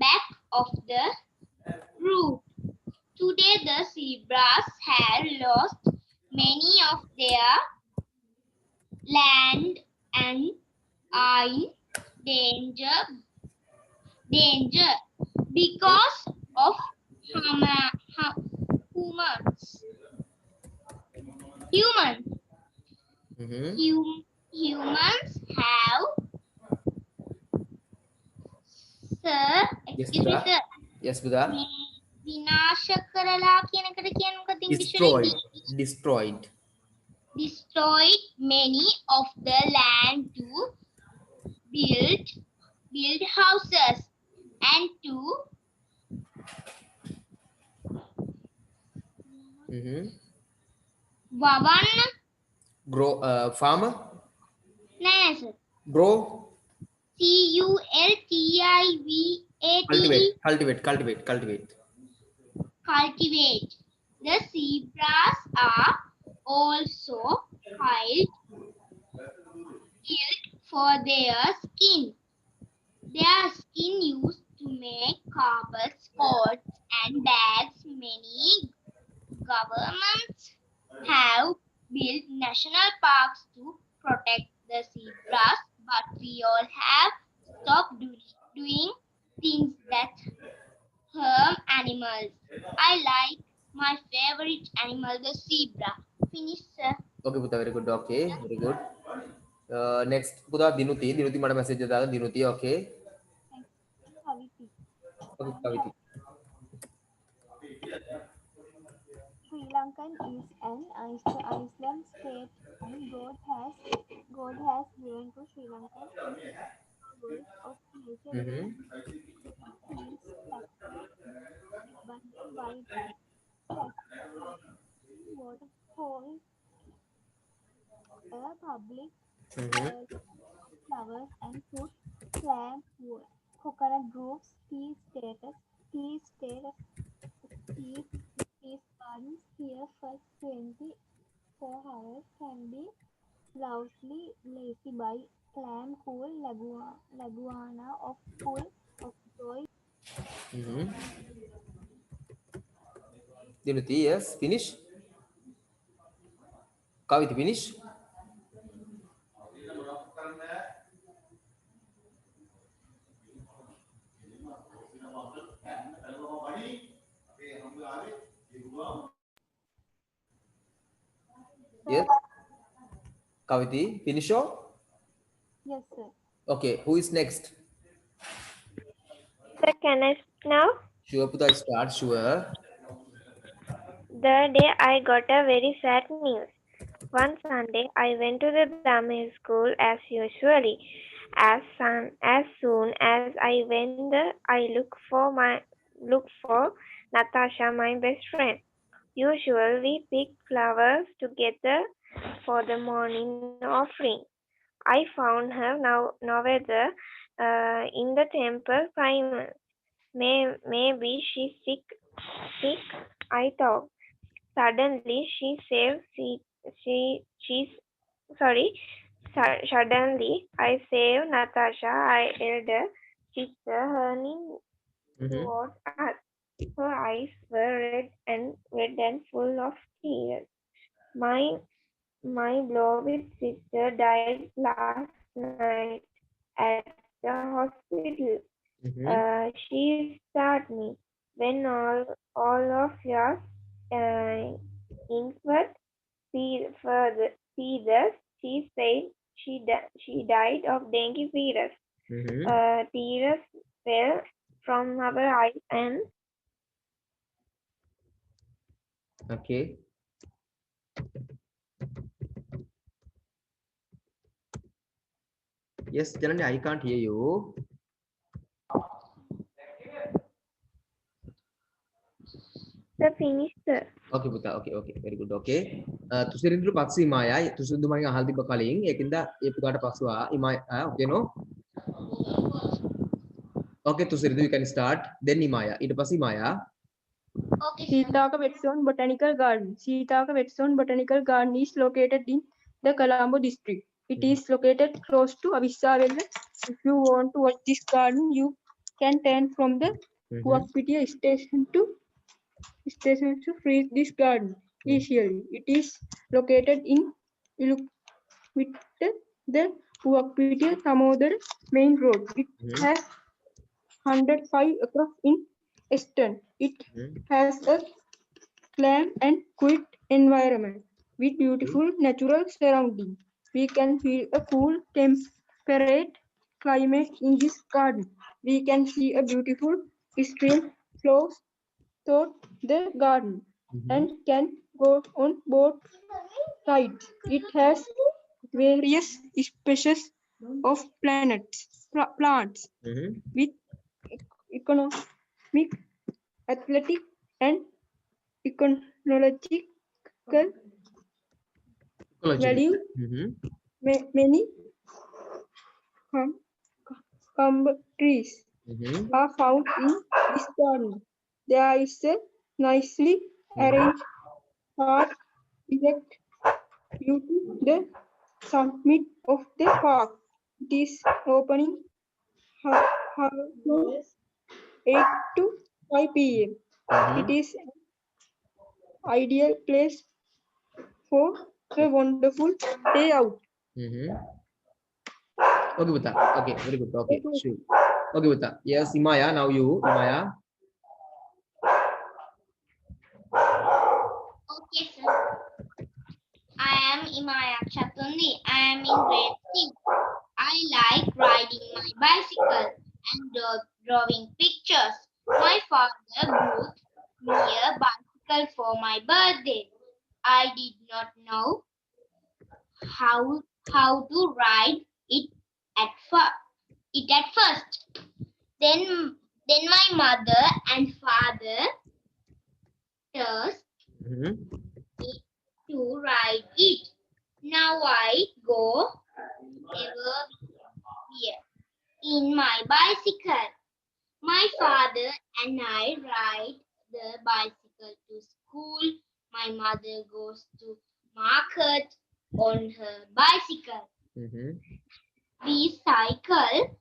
S7: back of the group. Today the zebras have lost many of their land and are in danger because of humans. Humans have, sir,
S1: Yes,
S7: excuse me,
S1: Buddha.
S7: sir.
S1: Yes, Buddha.
S7: විනාශ කරලා කියන එකට කියන්නේ මොකක්ද
S1: Destroyed.
S7: ඉංග්‍රීසියෙන්?
S1: Destroyed.
S7: Destroyed many of the land to build houses and to වවන්න.
S1: Grow. Farmer.
S7: නෑ sir.
S1: Grow.
S7: CULTIVATE.
S1: Cultivate.
S7: Cultivate. The zebras are also killed for their skin. Their skin used to make carpets, coats, and bags. Many governments have built national parks to protect the zebras, but we all have stopped doing things that harm animals. I like my favorite animal, the zebra. Finish, sir.
S1: Okay, Buddha, very good. Okay, very good. Next, Buddha, Dinuti. Dinuti, madam, message dada. Dinuti, okay.
S2: Kaviti.
S1: Okay, Kaviti.
S2: Sri Lankan is an Islam state and God has given to Sri Lanka world of nature
S1: Mm-hmm.
S2: fields, abundant wildlife, waterfalls, a public flowers and fruit, plants, coconut groves, tea gardens here for 24 hours can be loudly lazy by clam cool laguana of full of joy.
S1: Mm-hmm. Dinuti, yes, finish. Kaviti, finish. Yes. Kaviti, finish your?
S2: Yes, sir.
S1: Okay, who is next?
S5: Sir, can I speak now?
S1: Sure, Buddha, start, sure.
S5: The day I got a very sad news. One Sunday, I went to the Brahmin school as usually. As soon as I went there, I looked for Natasha, my best friend. Usually, we pick flowers together for the morning offering. I found her nowhere in the temple primer. Maybe she's sick. I thought. Suddenly, Suddenly, I saved Natasha, I elder sister, turning towards us. Her eyes were red and full of tears. My beloved sister died last night at the hospital.
S1: Mm-hmm.
S5: She started me. When all of your infant feeders, she said she died of dengue fever.
S1: Mm-hmm.
S5: Tears fell from our eyes and
S1: Okay. Yes, Janani, I can't hear you.
S5: the finished.
S1: Okay, පුතා. Okay, okay. Very good. Okay. තුසිරින්දුරු පක්ෂ ඉමායයි. තුසිරින්දු මගෙන් අහලා තිබ්බ කලින්. ඒකින්ද ඒ පුතාට පක්ෂවා ඉමාය okay no. Okay, තුසිරින්දු you can start. Then ඉමායා. ඊට පස්සේ ඉමායා.
S7: Okay, sir.
S6: Sitaka Whetstone Botanical Garden. Sitaka Whetstone Botanical Garden is located in the Colombo district. It is located close to Avissavella. If you want to watch this garden, you can turn from the Huakpitia station to reach this garden easily. It is located in with the Huakpitia Samodar main road. It has 105 across in extent. It has a calm and quiet environment with beautiful natural surroundings. We can feel a cool, temperate climate in this garden. We can see a beautiful stream flows through the garden and can go on both sides. It has various species of plants with economic, athletic, and ecological value. Many trees are found in this garden. There is a nicely arranged park direct you to the summit of the park. It is opening from 8 to 5 p.m. It is an ideal place for a wonderful day out.
S1: Okay, Buta. Okay, very good. Okay, sure. Okay, Buta. Yes, Imaya. Now you, Imaya.
S7: Okay, sir. I am Imaya Chatundi. I am in grade 6. I like riding my bicycle and drawing pictures. My father bought me a bicycle for my birthday. I did not know how to ride it at first. Then my mother and father taught me to ride it. Now I go everywhere in my bicycle. My father and I ride the bicycle to school. My mother goes to market on her bicycle. We cycle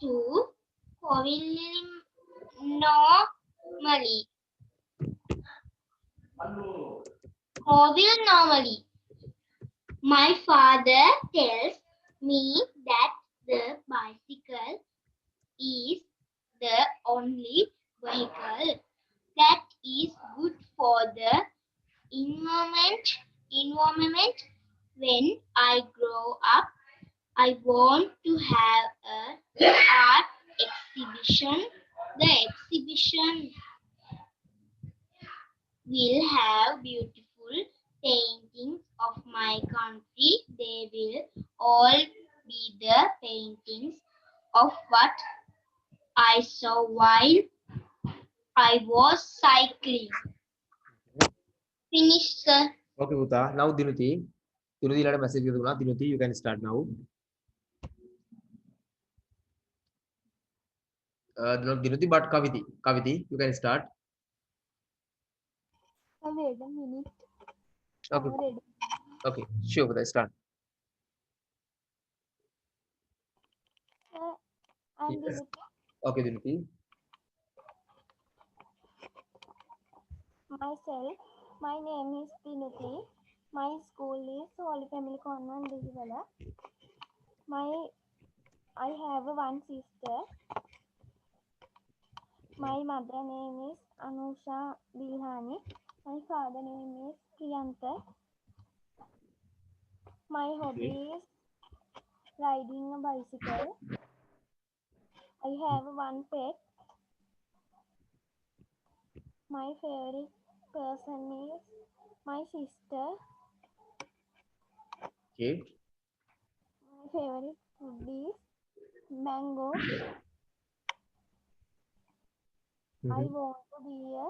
S7: to Kovil normally. My father tells me that the bicycle is the only vehicle that is good for the environment. When I grow up, I want to have an art exhibition. The exhibition will have beautiful paintings of my country. They will all be the paintings of what I saw while I was cycling. Finish, sir.
S1: Okay, Buta. Now Dinuti. Dinuti ලාට message එකක් දුනා. Dinuti, you can start now. Dinuti, but Kaviti, you can start.
S2: Wait a minute.
S1: Okay. Okay, sure, Buta, start.
S2: I'm
S1: Yes.
S2: Dinuti.
S1: Okay, Dinuti.
S2: Myself, my name is Dinuti. My school is Holy Family Convent, Digwala. My I have one sister. My mother name is Anusha Bilhani. My father name is Priyanta. My hobby is riding a bicycle. I have one pet. My favorite person is my sister.
S1: Okay.
S2: My favorite food is mango. I want to be a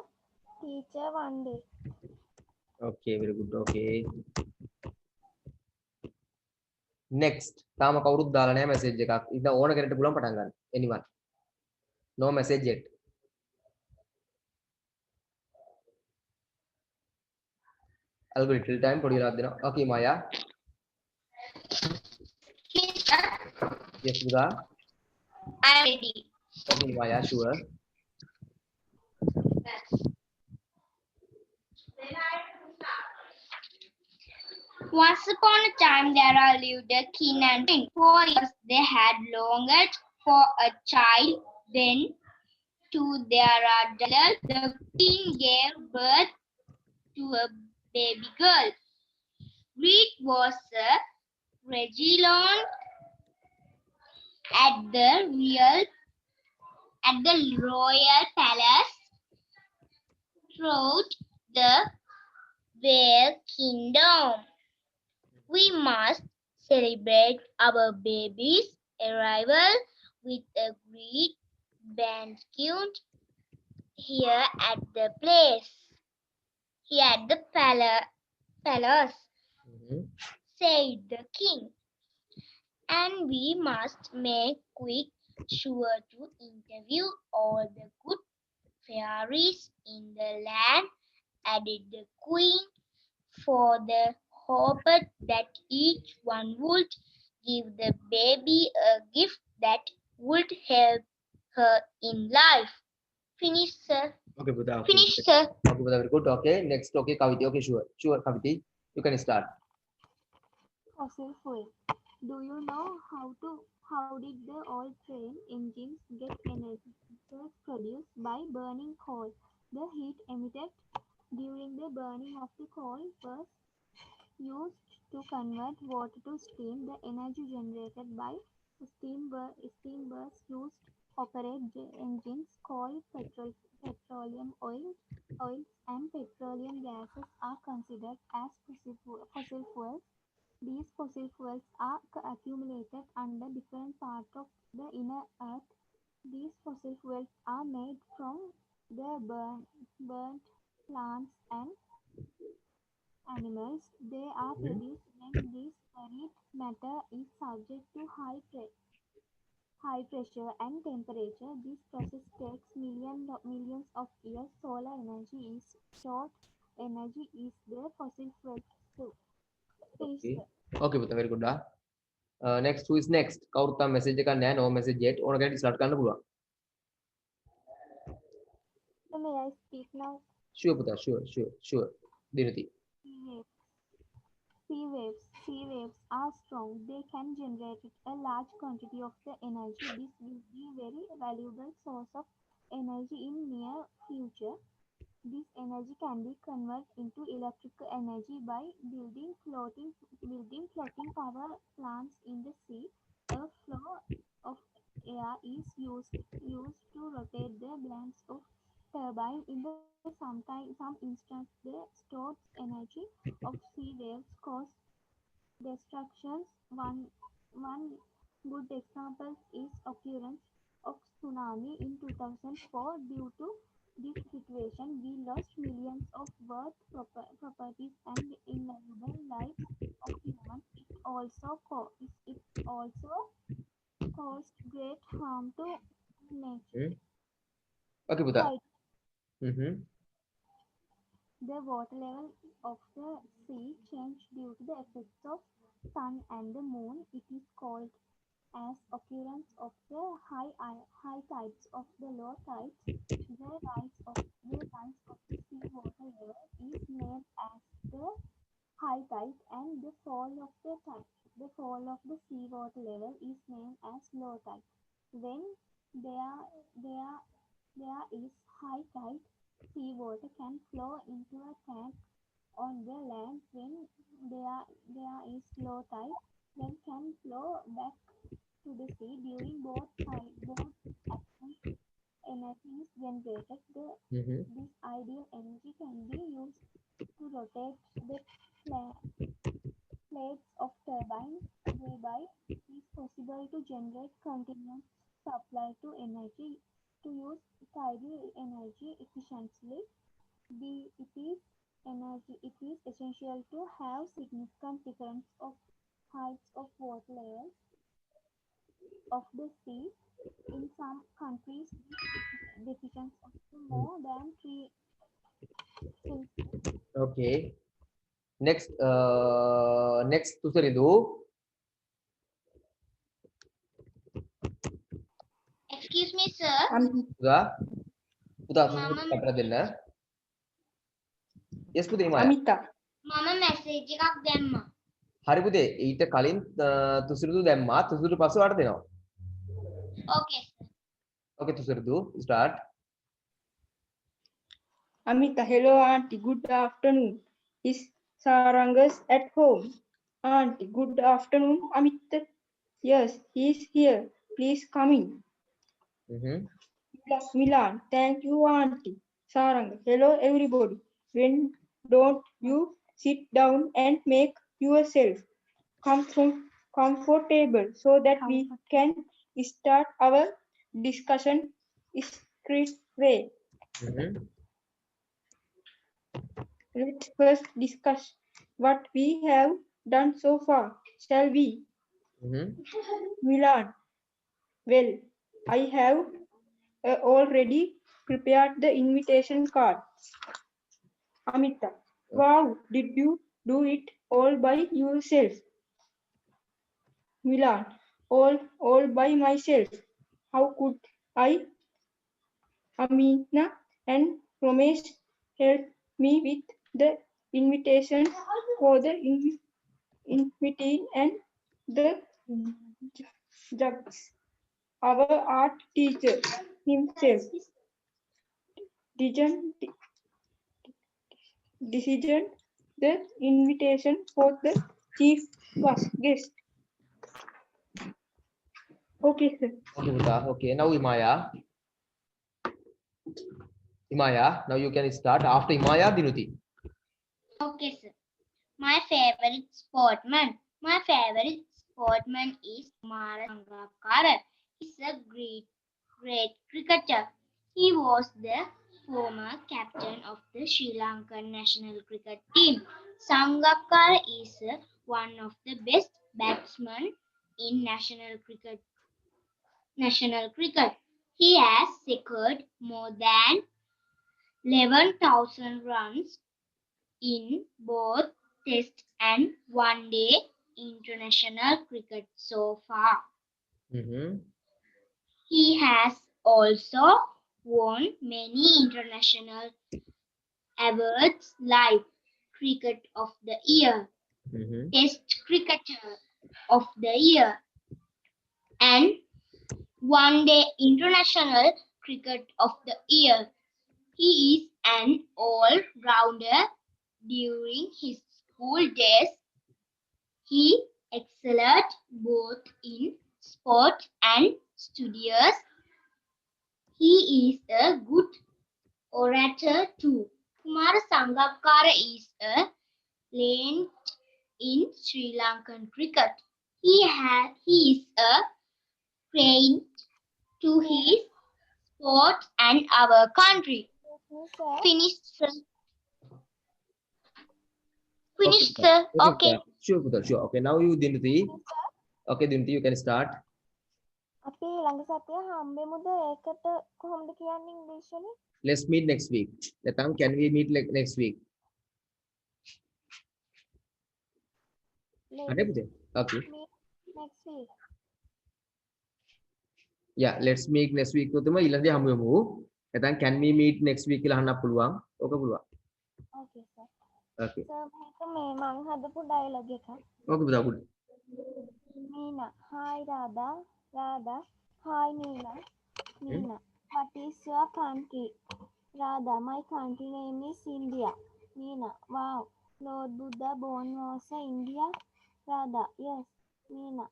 S2: teacher one day.
S1: Okay, very good. Okay. Next. තාම කවුරුත් දාලා නැහැ message එකක්. ඉතින් ඕන කෙනෙක්ට පුළුවන් පටන් ගන්න. Anyone. No message yet. I'll go little time පොඩි වෙලාවක් දෙනවා. Okay, Maya. Yes, Buddha.
S7: I'm ready.
S1: Okay, Maya, sure.
S7: Once upon a time, there lived a king and queen. For years, they had longed for a child. Then, to their adult, the queen gave birth to a baby girl. Greet was a regiland at the royal palace throughout the Whale Kingdom. We must celebrate our baby's arrival with a great banquet here at the place. Here at the palace, said the king. And we must make quick sure to interview all the good fairies in the land, added the queen, for the hope that each one would give the baby a gift that would help her in life. Finish, sir.
S1: Okay, Buddha. Okay.
S7: Finish, sir.
S1: Okay, Buddha, very good. Okay, next. Okay, Kaviti. Okay, sure. Sure, Kaviti. You can start.
S2: Fossil fuel. Do you know how did the old train engines get energy? It was produced by burning coal. The heat emitted during the burning of the coal was used to convert water to steam. The energy generated by steam was used to operate the engines. Coal, petroleum oils and petroleum gases are considered as fossil fuels. These fossil fuels are accumulated under different parts of the inner earth. These fossil fuels are made from the burnt plants and animals. They are produced when this buried matter is subject to high pressure and temperature. This process takes millions of years. Solar energy is short. Energy is the fossil fuel too.
S1: Okay. Okay, Buddha, very good. Next, who is next? කවුරුත් තාම message එකක් නැහැ. No message yet. ඕන කෙනෙක් start කරන්න පුළුවන්.
S2: So may I speak now?
S1: Sure, Buddha. Sure. Dinati.
S2: Sea waves are strong. They can generate a large quantity of the energy. This will be a very valuable source of energy in near future. This energy can be converted into electrical energy by building floating power plants in the sea. A flow of air is used to rotate the blades of turbine. In some instances, the stored energy of sea waves cause destructions. One good example is occurrence of tsunami in 2004. Due to this situation, we lost millions of worth properties and invaluable lives of humans. It also caused great harm to nature.
S1: Okay, Buddha.
S2: Hydro- The water level of the sea changed due to the effects of sun and the moon. It is called as occurrence of the high tides of the low tides. The rise of the sea water level is named as the high tide, and the fall of the tide the fall of the seawater level is named as low tide. When there is high tide, seawater can flow into a tank on the land. When there is low tide, then can flow back to the sea. During both actions, energy is generated. This ideal energy can be used to rotate the plates of turbines, whereby it is possible to generate continuous supply to energy. To use tidal energy efficiently, it is essential to have significant difference of heights of water levels of the sea. In some countries, this deficiency of more than 3 Celsius.
S1: Okay. Next Tusaridu.
S7: Excuse me, sir.
S1: Puda. Puda
S7: Mama,
S1: cutter දෙන්න. Yes පුතේ හිමායා.
S6: Amita.
S7: mama message එකක් දැම්මා.
S1: හරි පුතේ ඊට කලින් තුසිරිදු දැම්මා. තුසිරිදු පස්සේ වාට දෙනවා.
S7: Okay, sir.
S1: Okay තුසිරිදු start.
S6: Amita, hello auntie, good afternoon. Is Sarangas at home? Auntie, good afternoon, Amita. Yes, he is here. Please come in. Milan, thank you, auntie. Saranga, hello everybody. When don't you sit down and make yourself comfortable so that we can start our discussion straight away. Let's first discuss what we have done so far, shall we? Milan, well, I have already prepared the invitation card. Amita, wow, did you do it all by yourself? Milan, all by myself. How could I? Amina and Ramesh helped me with the invitation for the invitee and the judges. Our art teacher himself decision the invitation for the chief guest. Okay, sir.
S1: Okay පුතා. Okay now Himaya. Himaya now you can start after Himaya Dinuti.
S7: Okay, sir. My favorite sportsman. My favorite sportsman is Kumara Sangakkara. He's a great cricketer. He was the former captain of the Sri Lankan national cricket team. Sangakkara is one of the best batsmen in national cricket. He has secured more than 11,000 runs in both Test and one-day international cricket so far. He has also won many international awards like Cricket of the Year, Test Cricketer of the Year, and One-day International Cricket of the Year. He is an all-rounder. During his school days, he excelled both in sport and studies. He is a good orator too. Kumara Sangakkara is a legend in Sri Lankan cricket. He is a friend to his sport and our country. Finished, sir. Finished, sir. Okay.
S1: Sure පුතා sure. Okay now you Dinuti. Okay Dinuti you can start.
S2: අපි ළඟ සතිය හම්බෙමුද ඒකට කොහොමද කියන්නේ ඉංග්‍රීසි වලින්?
S1: Let's meet next week. Letang can we meet like next week?
S2: Let's
S1: Ada පුතේ? Okay.
S2: meet next week.
S1: Yeah, let's meet next week උතම ඊළඟදී හමු වෙමු. නැත්නම් can we meet next week කියලා අහන්න පුළුවන්. ඕක පුළුවන්.
S2: Okay, sir.
S1: Okay.
S2: Sir, මේක මේ මං හදපු dialogue එක.
S1: Okay පුතා good.
S2: Meena. Hi Radha. Radha. Hi Meena. Meena. What is your country? Radha. My country name is India. Meena. Wow. Lord Buddha born was in India. Radha. Yes. Meena.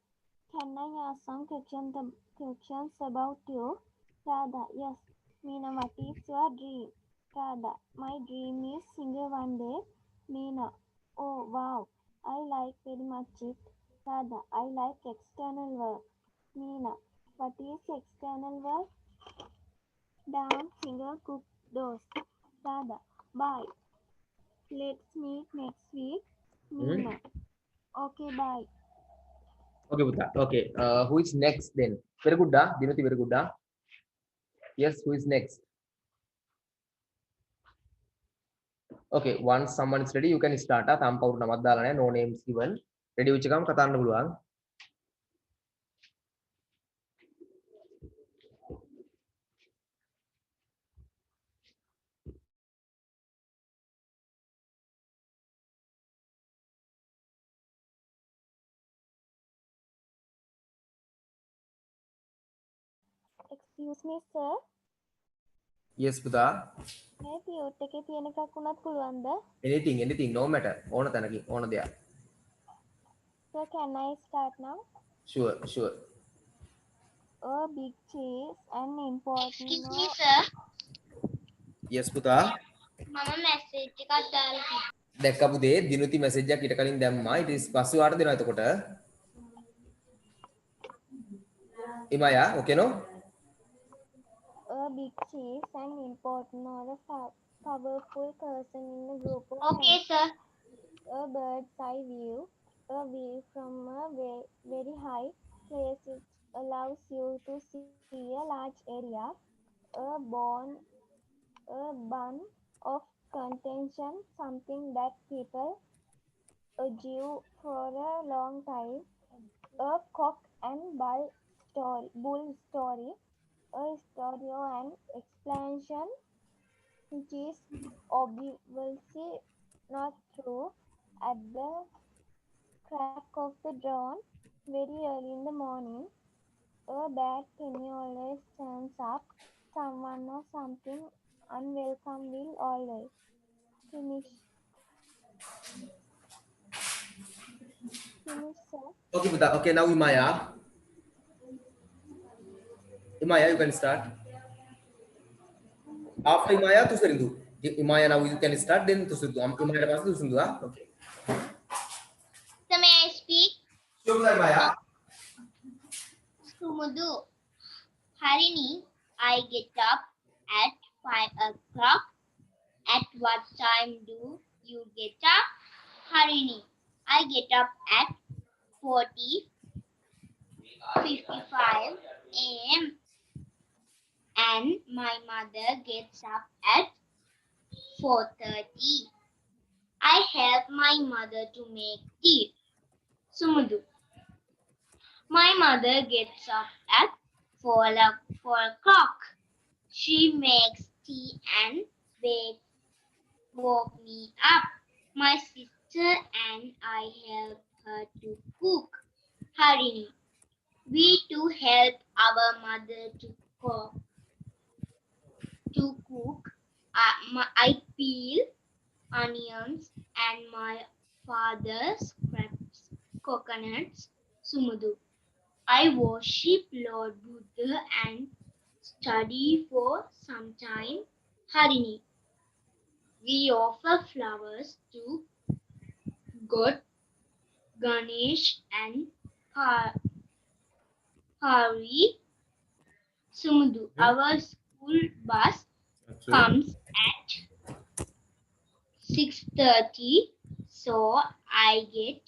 S2: Can I ask some questions about you? Radha. Yes. Meena. What is your dream? Radha. My dream is singer one day. Meena. Oh wow. I like very much it. Radha. I like external work. Meena. What is external work? Dance, singer, cook, those. Radha. Bye. Let's meet next week. Meena. Okay, bye.
S1: Okay, Buddha. Okay. Who is next then? Very good, da. Dinuti, very good, da. Yes, who is next? Okay, once someone is ready, you can start. Thumb power namat dalane. No names given. Ready uchikam katana buluang.
S2: Excuse me, sir.
S1: Yes, Buddha.
S2: මේ පියුට් එකේ තියෙන එකක් වුණත් පුළුවන්ද?
S1: Anything, no matter. Ona tanaki, ona there.
S2: Sir, can I start now?
S1: Sure.
S2: A big cheese and important
S7: Excuse me,
S2: no.
S7: sir.
S1: Yes, Buddha.
S7: මම message එකක් දාලා තියෙනවා.
S1: දැක්කපු දේ දිනුති මැසේජ් එකක් ඊට කලින් දැම්මා. ඊට පස්සේ වාට දෙනවා එතකොට. ඉමයා, okay no?
S2: A big cheese and important or a powerful person in a group of
S7: Okay, sir.
S2: a bird's eye view. A view from a very high place which allows you to see a large area. A bun of contention, something that people argue for a long time. A cock and bull story. A story and explanation which is obviously not true. At the crack of the dawn, very early in the morning, a bad penny always turns up. Someone or something unwelcome will always finish, sir.
S1: Okay, Buddha. Okay, now Imaya. Imaya, you can start. After Imaya, Tusarindu. Imaya, now you can start, then Tusarindu. Imaya, pass Tusarindu, huh? Okay.
S7: So may I speak?
S1: Sure, Buddha, Imaya.
S7: Sumudu. Harini, I get up at 5 o'clock. At what time do you get up? Harini, I get up at 4:55 a.m. and my mother gets up at 4:30. I help my mother to make tea. Sumudu. My mother gets up at 4 o'clock. She makes tea and woke me up. My sister and I help her to cook. Harini. We too help our mother to cook. I peel onions and my father scrapes coconuts. Sumudu. I worship Lord Buddha and study for some time. Harini. We offer flowers to God, Ganesh and Hari. Sumudu. Our school bus comes at 6:30, so I get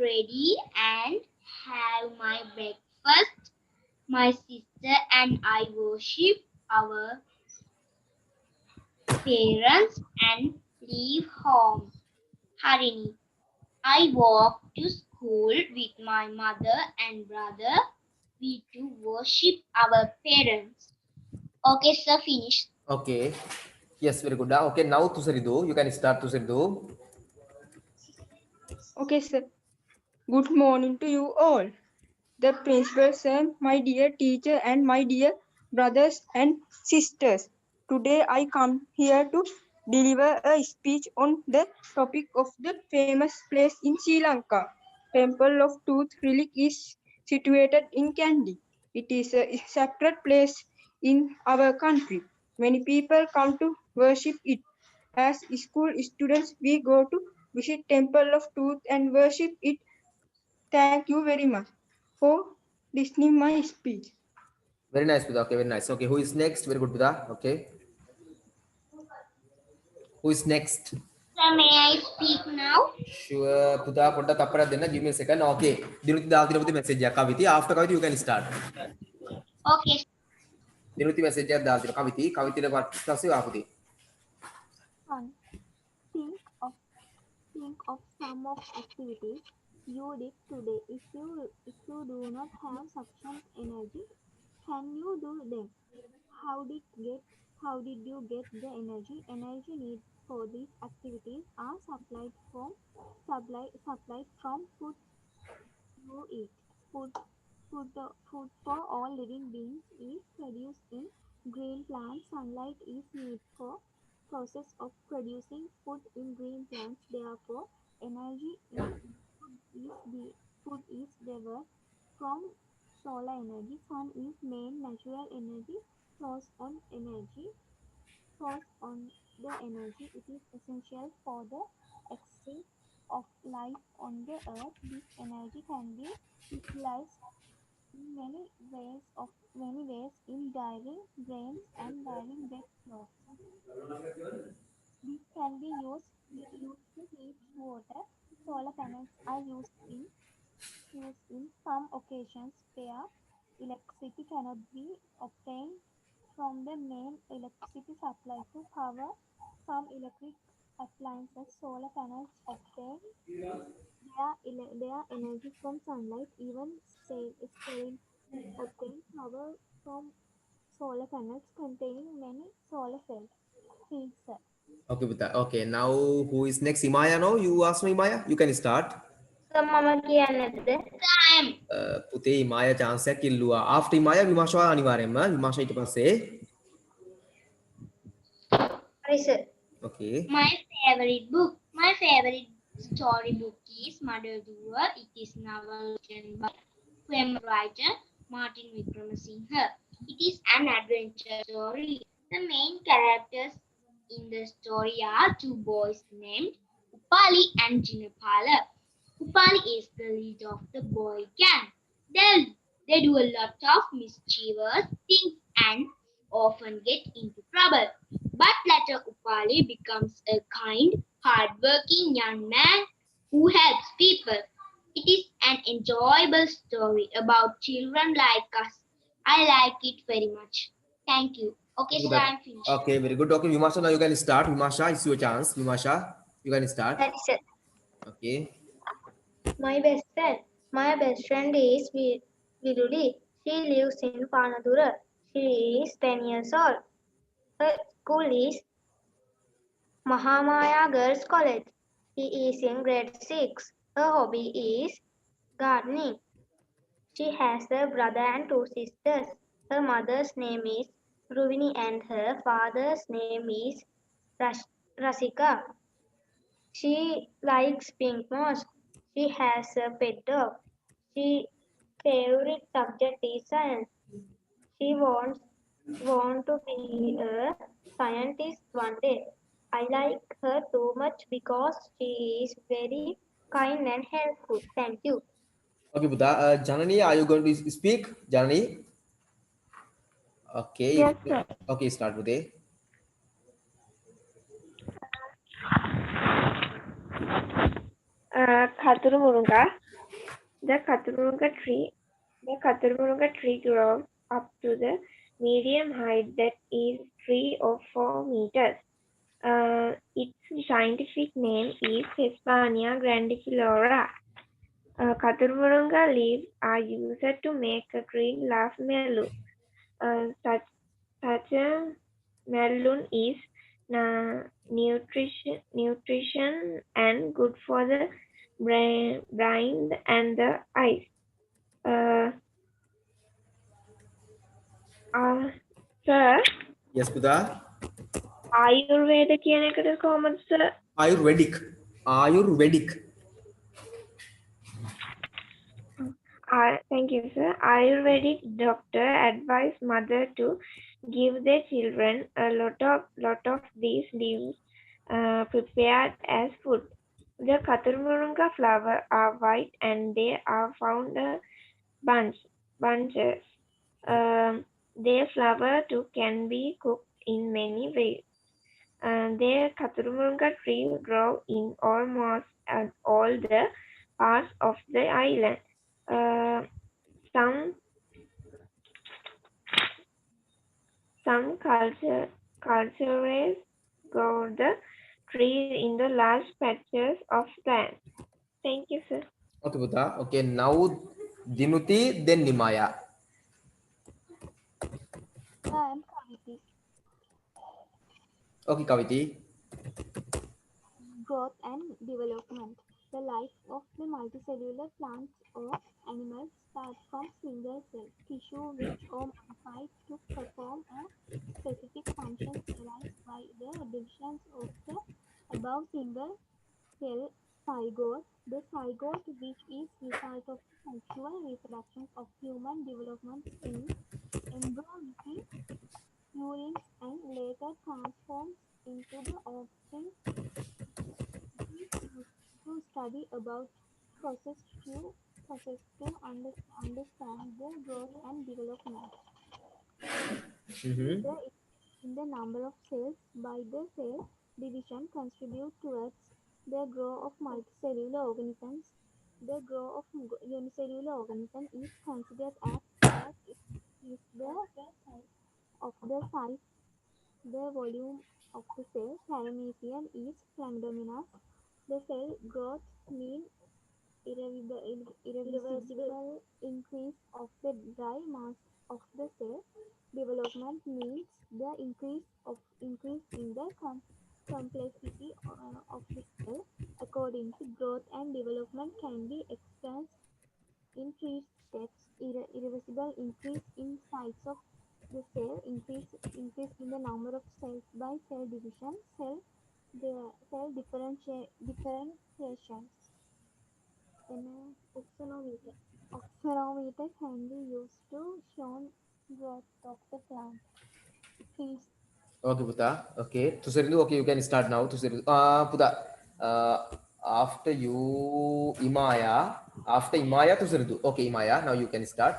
S7: ready and have my breakfast. My sister and I worship our parents and leave home. Harini. I walk to school with my mother and brother. We too worship our parents. Okay, sir, finish.
S1: Okay. Yes, very good. Okay, now Tusarindu. You can start Tusarindu.
S6: Okay, sir. Good morning to you all. The principal sir, my dear teacher, and my dear brothers and sisters. Today I come here to deliver a speech on the topic of the famous place in Sri Lanka. Temple of Tooth Relic is situated in Kandy. It is a sacred place in our country. Many people come to worship it. As school students, we go to visit Temple of Tooth and worship it. Thank you very much for listening my speech.
S1: Very nice, Pudha. Okay, very nice. Okay, who is next? Very good, Pudha. Okay. Who is next?
S7: Sir, may I speak now?
S1: Sure, Pudha, Pudha, Tapara, then give me a second. Okay. Dinuti, Dal, the message. Kaviti. After Kaviti, you can start.
S7: Okay.
S1: Dinuti message. Dal, Kaviti. Kaviti, the what? Kasi Kaviti.
S2: Fun. Think of think of some of activities you did today. If you do not have sufficient energy, can you do them? How did get how did you get the energy? Energy needs for these activities are supplied from food you eat. Food for all living beings is produced in green plants. Sunlight is needed for process of producing food in green plants. Therefore, energy in food is derived from solar energy. Sun is main natural energy source on the energy. It is essential for the existence of life on the earth. This energy can be utilized in many ways in drying grains and drying wet clothes. This can be used to heat water. Solar panels are used in some occasions where electricity cannot be obtained from the main electricity supply to power some electric appliances. Solar panels obtain their energy from sunlight. Even stain obtain power from solar panels containing many solar cells. Fields.
S1: Okay, Pudha. Okay, now who is next? Imaya, no? You ask me, Imaya. You can start.
S4: Sir මම කියන්නේද?
S7: I am.
S1: පුතේ ඉමාය chance එකක් ඉල්ලුවා. After ඉමාය විමර්ශා අනිවාර්යෙන්ම විමර්ශා ඊට පස්සේ.
S4: හරි sir.
S1: Okay.
S7: My favorite book. My favorite storybook is Mother Dua. It is novel written by poem writer Martin Wickramasinghe. It is an adventure story. The main characters in the story are two boys named Upali and Jinapala. Upali is the leader of the boy gang. They do a lot of mischievous things and often get into trouble. But later Upali becomes a kind, hard-working young man who helps people. It is an enjoyable story about children like us. I like it very much. Thank you. Okay,
S1: Good.
S7: sir, I'm finished.
S1: Okay, very good. Okay, Vimasha, now you can start. Vimasha, it's your chance. Vimasha, you can start.
S4: හරි sir.
S1: Okay.
S4: My best friend is Viruli. She lives in Panadura. She is 10 years old. Her school is Mahamaya Girls College. She is in grade 6. Her hobby is gardening. She has a brother and two sisters. Her mother's name is Ruvini and her father's name is Rasika. She likes pink moss. She has a pet dog. She favorite subject is science. She want to be a scientist one day. I like her too much because she is very kind and helpful. Thank you.
S1: Okay, Buddha. Janani, are you going to speak? Janani? Okay.
S5: Yes, sir.
S1: Okay, start with it.
S5: Khathuru Murunga. The Khathurunga tree grows up to the medium height that is 3 or 4 meters. Its scientific name is Hispania grandiflora. Khathurunga leaves are used to make a green leaf melon. Such a melon is nutrition and good for the brain and the eyes. Uh, Sir,
S1: Yes, Puda.
S5: Ayurveda කියන එකට කොහොමද sir?
S1: Ayurvedic. Ayurvedic.
S5: Thank you, sir. Ayurvedic doctor advise mother to give their children a lot of these leaves prepared as food. The Katurmurunga flower are white and they are found bunches. Their flower too can be cooked in many ways. Their Katurmurunga tree grow in almost all the parts of the island. Uh, some some cultures grow the trees in the large patches of land. Thank you, sir.
S1: Okay, Puda. Okay, now Dinuti, then Nimaya.
S2: I am Kaviti.
S1: Okay, Kaviti.
S2: Growth and development. The life of the multicellular plants or animals starts from single cell tissue which are modified to perform a specific function realized by the divisions of the above single cell zygote. The zygote, which is result of the sexual reproduction of human development in embryo within urines and later transforms into the offspring. It is used to study about process to understand the growth and development.
S1: Mm-hmm.
S2: The in the number of cells by the cell division contribute towards the growth of multicellular organisms. The growth of unicellular organism is considered as it is the of the size, the volume of the cell. Paramecium is predominant. The cell growth mean irreversible increase of the dry mass of the cell. Development means the increase in the complexity of the cell. According to growth and development can be experienced in three steps: irreversible increase in size of the cell, increase in the number of cells by cell division, cell differentiation. An oxenometer can be used to show growth of the plant. Trees.
S1: Okay, Puda. Okay. Tuserindu, okay, you can start now. Tuserindu. Puda. After you, Imaya. After Imaya, Tuserindu. Okay, Imaya. Now you can start.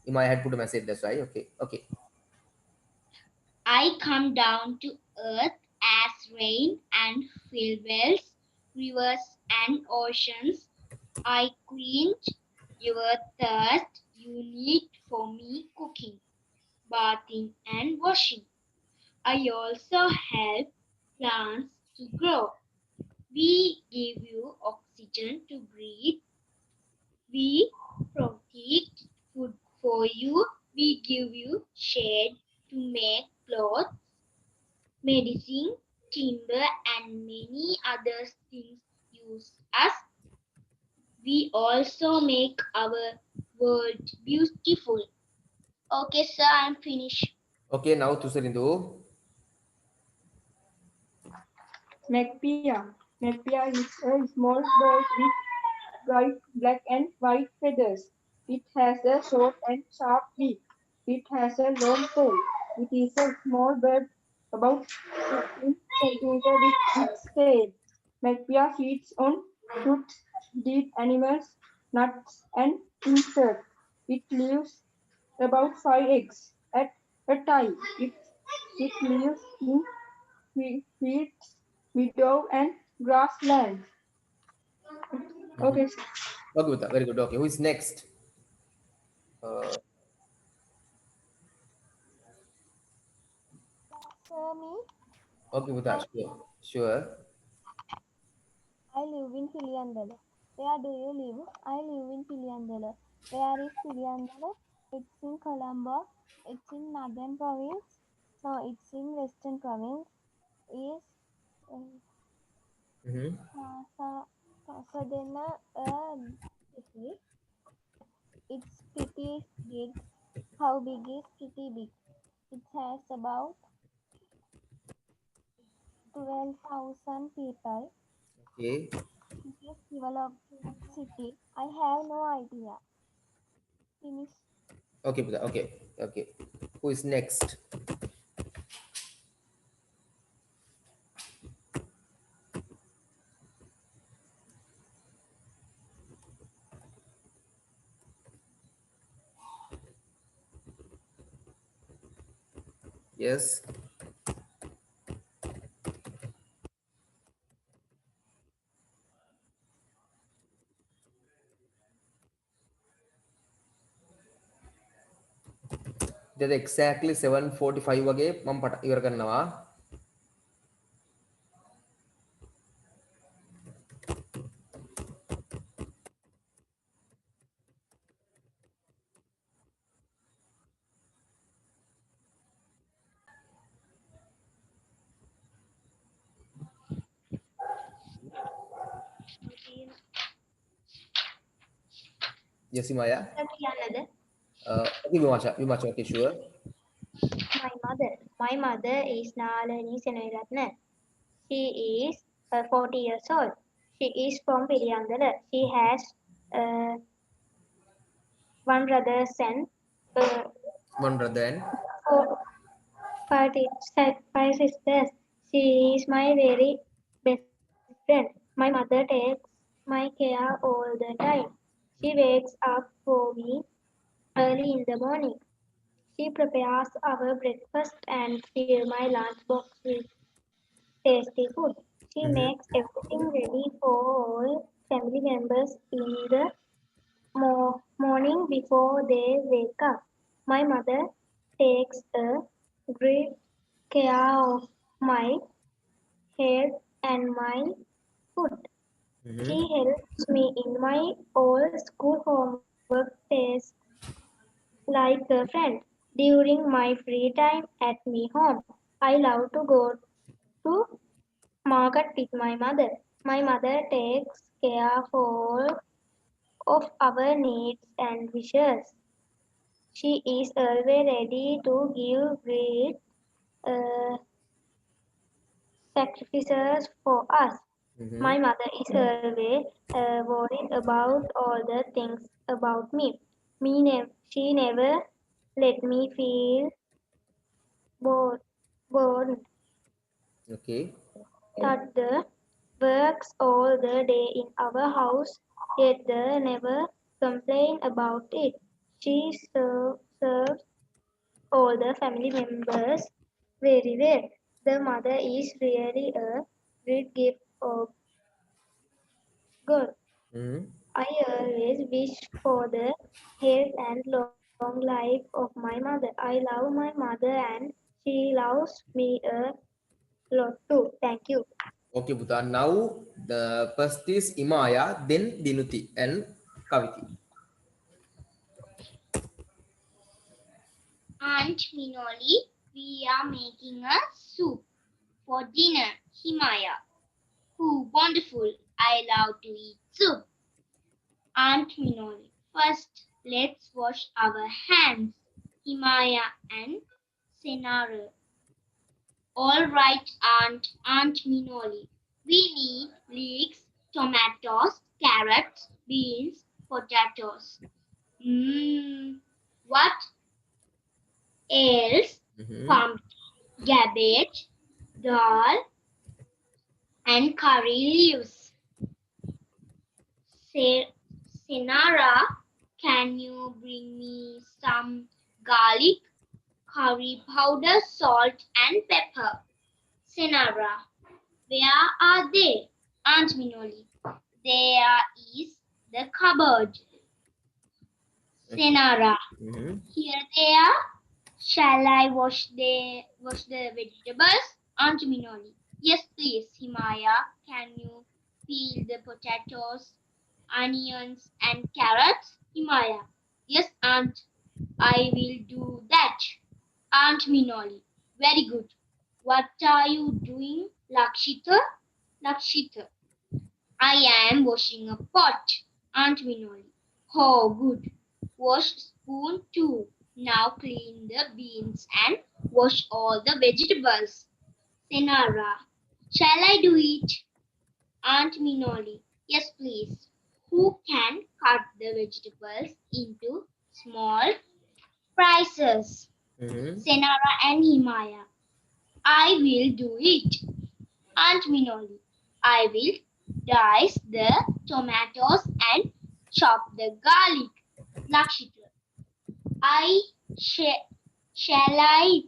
S1: Imaya had put a message. That's why. Okay. Okay.
S7: I come down to earth as rain and fill wells, rivers and oceans. I quench your thirst you need for me cooking, bathing and washing. I also help plants to grow. We give you oxygen to breathe. We provide food for you. We give you shade to make clothes, medicine, timber, and many other things use us. We also make our world beautiful. Okay, sir, I'm finished.
S1: Okay, now Tuserindu.
S6: Magpia. Magpia is a small bird with bright black and white feathers. It has a short and sharp beak. It has a long tail. It is a small bird about 15 centimeters with its tail. Magpia feeds on fruits, dead animals, nuts, and insects. It lays about 5 eggs at a time. It lives in fields, meadow, and grassland. Okay.
S1: Okay, Puda. Very good. Okay. Who is next? Uh,
S2: Sir, me.
S1: okay, Puda. Sure. Sure.
S2: I live in Piliandala. Where do you live? I live in Piliandala. Where is Piliandala? It's in Colombo. It's in Northern Province. No, it's in Western Province. Is uh,
S1: Mm-hmm.
S2: Sa- Sa- So then city. Its city is big. How big is city big? It has about 12,000 people.
S1: Okay.
S2: Biggest developed city. I have no idea. Finish.
S1: Okay, Buddha. Okay. Okay. Who is next? Yes. That exactly 7:45 වගේ මම ඉවර කරනවා. Yes, Himaya. Okay, Vimasha. Okay, sure.
S4: My mother is Nalini Senaratne. She is 40 years old. She is from Piriangala. She has one brother and uh,
S1: One brother and
S4: four, five sisters. She is my very best friend. My mother takes my care all the time. She wakes up for me early in the morning. She prepares our breakfast and fills my lunchbox with tasty food. She makes everything ready for all family members in the morning before they wake up. My mother takes a great care of my health and my food. She helps me in my all school homework tasks like a friend. During my free time at me home, I love to go to market with my mother. My mother takes care for of our needs and wishes. She is always ready to give great uh, sacrifices for us. My mother is always worried about all the things about me. She never let me feel bored, bored
S1: okay.
S4: that the works all the day in our house, yet they never complain about it. She serves all the family members very well. The mother is really a great gift of God. I always wish for the health and long life of my mother. I love my mother and she loves me a lot too. Thank you.
S1: Okay, Buddha. Now the first is Imaya, then Dinuti and Kaviti.
S7: Aunt Minoli, we are making a soup for dinner. Himaya. Who wonderful. I love to eat soup. Aunt Minoli. First, let's wash our hands. Himaya and Senara. All right, Aunt Minoli. We need leeks, tomatoes, carrots, beans, potatoes. What else? Pumpkin, cabbage, dal, and curry leaves. Senara, can you bring me some garlic, curry powder, salt, and pepper? Senara, where are they? Aunt Minoli, there is the cupboard. Senara, here they are. Shall I wash the vegetables? Aunt Minoli, yes please. Himaya, can you peel the potatoes, onions and carrots? Himaya, yes aunt, I will do that. Aunt Minoli, very good. What are you doing, Lakshita? Lakshita, I am washing a pot. Aunt Minoli. Oh, good. Wash spoon too. Now clean the beans and wash all the vegetables. Senara. Shall I do it? Aunt Minoli. Yes, please. Who can cut the vegetables into small slices? Senara and Himaya. I will do it. Aunt Minoli. I will dice the tomatoes and chop the garlic. Lakshitra. I shall I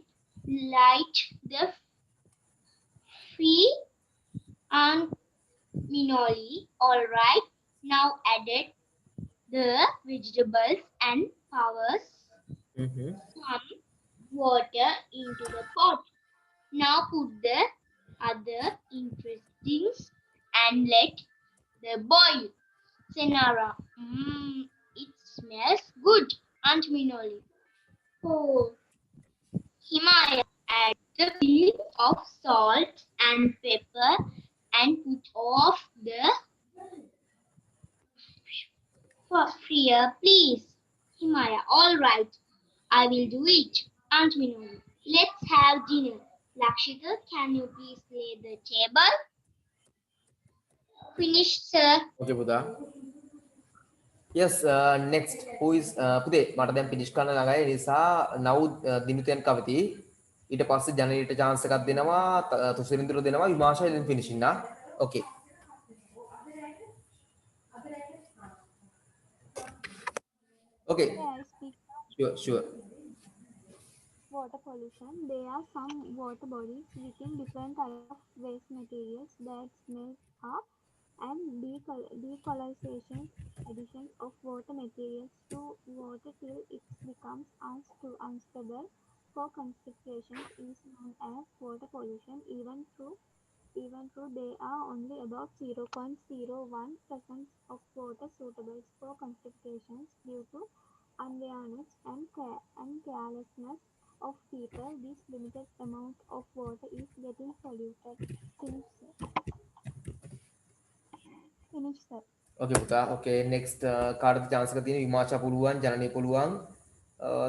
S7: light the fee? Aunt Minoli. All right. Now added the vegetables and pours some water into the pot. Now put the other ingredients and let the boil. Senara. It smells good. Aunt Minoli. Oh, Himaya. Add the pinch of salt and pepper and put off the fire, please. Himaya. All right. I will do it. Aunt Minoli. Let's have dinner. Lakshita, can you please lay the table? Finished, sir.
S1: Okay, Buddha. Yes, next. Who is පුතේ මට දැන් finish කරන්න ළඟයි. ඒ නිසා now දිනුතෙන් කවති. ඊට පස්සේ ජනනීට chance එකක් දෙනවා, තුසිරින්දුර දෙනවා, විමාශා then finishing නා. Okay. Okay.
S2: May I speak?
S1: Sure.
S2: Water pollution. There are some water bodies within different types of waste materials that melt up and decolonization additions of water materials to water till it becomes unstable for concentration is known as water pollution even though there are only about 0.01% of water suitable for concentrations due to unawareness and carelessness of people. This limited amount of water is getting polluted. Finish, sir.
S1: Okay, පුතා. Okay, next කාටද chance එක තියෙන්නේ? විමාශා පුළුවන්, ජනනී පුළුවන්,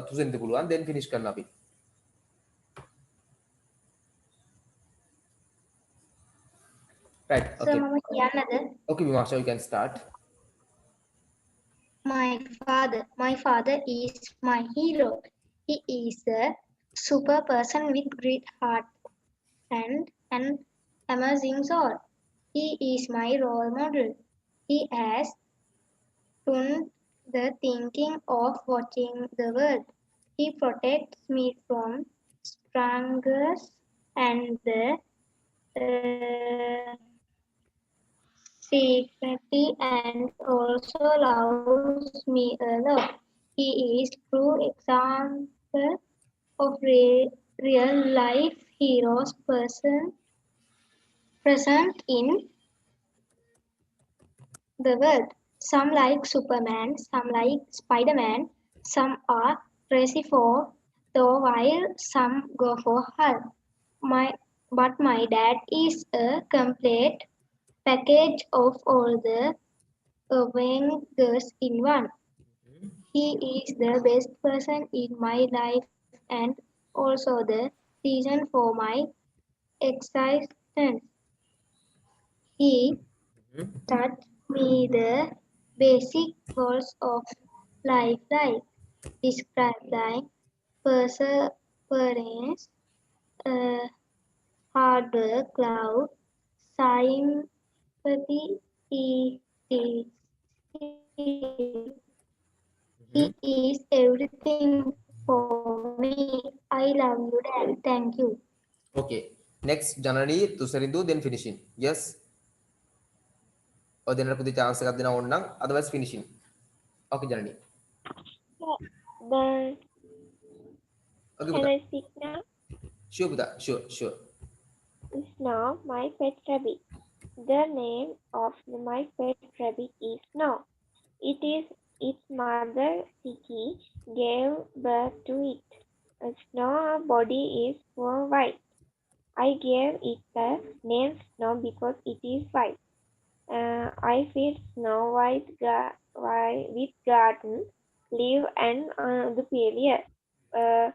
S1: තුසිරින්ද පුළුවන්. then finish කරන්න අපි. Right.
S4: So,
S1: Okay.
S4: Mama කියන්නද?
S1: Okay, Vimasha, you can start.
S4: My father is my hero. He is a super person with great heart and an amazing soul. He is my role model. He has turned the thinking of watching the world. He protects me from strangers and the secretly and also loves me a lot. He is true example of real life heroes present in the world. Some like Superman, some like Spider-Man, some are crazy for Thor while some go for Hulk. But my dad is a complete package of all the Avengers in one. He is the best person in my life and also the reason for my existence. He taught me the basic goals of life like describe like perseverance, hard work, love, sympathy, he is everything for me. I love you, Dad. Thank you.
S1: Okay. Next, Janani, Tusarindu, then finishing. Yes. Or then I put the chance එකක් දෙනවා ඕන නම් otherwise finishing. Okay, Janani.
S5: Then
S1: Okay,
S5: can
S1: Buddha.
S5: I speak now?
S1: Sure, Buddha. Sure.
S5: Snow, my pet rabbit. The name of my pet rabbit is Snow. It is its mother, Siki, gave birth to it. Snow body is white. I gave it the name Snow because it is white. I feed Snow White with garden leave and the failure. Uh,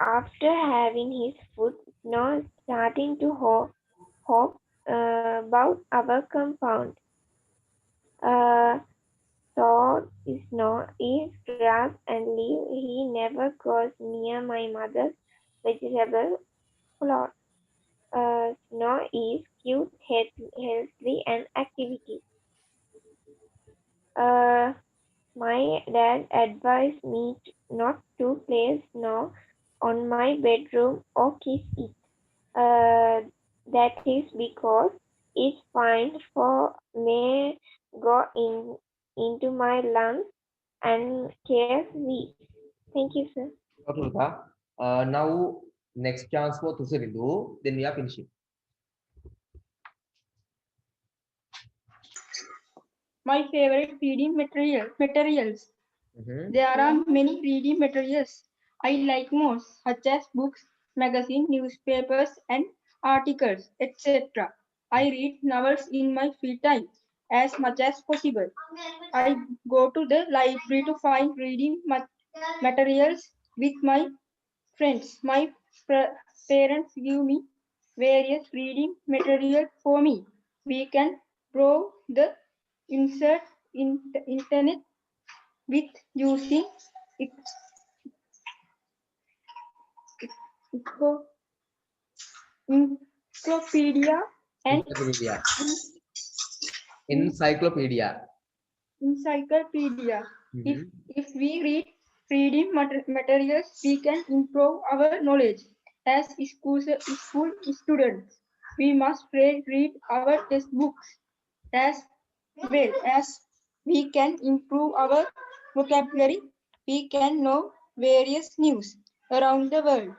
S5: After having his food, Snow starting to hop about our compound. Uh, so Snow eats grass and leaf. He never goes near my mother's vegetable plot. Snow is cute, healthy, and activity. Uh, my dad advised me not to place snow on my bedroom or kiss it. That is because its fine for may go into my lungs and cause weak. Thank you, sir.
S1: Okay, Vita. Now, next chance for Tusirindu. Then we are finishing.
S6: My favorite reading materials.
S1: Mhm.
S6: There are many reading materials I like most, such as books, magazines, newspapers, and articles, etc. I read novels in my free time as much as possible. I go to the library to find reading materials with my friends. My parents give me various reading materials for me. We can browse the insert in the internet with using encyclo- encyclopedia and
S1: Encyclopedia. Encyclopedia.
S6: encyclopedia. If,
S1: Mhm.
S6: if we read reading materials, we can improve our knowledge. As school students, we must read our textbooks as well as we can improve our vocabulary. We can know various news around the world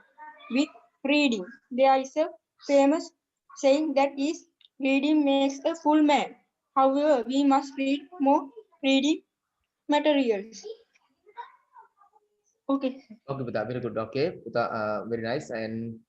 S6: with reading. There is a famous saying that is reading makes a full man. However, we must read more reading materials. Okay.
S1: Okay, Vita. Very good. Okay, Vita, very nice. And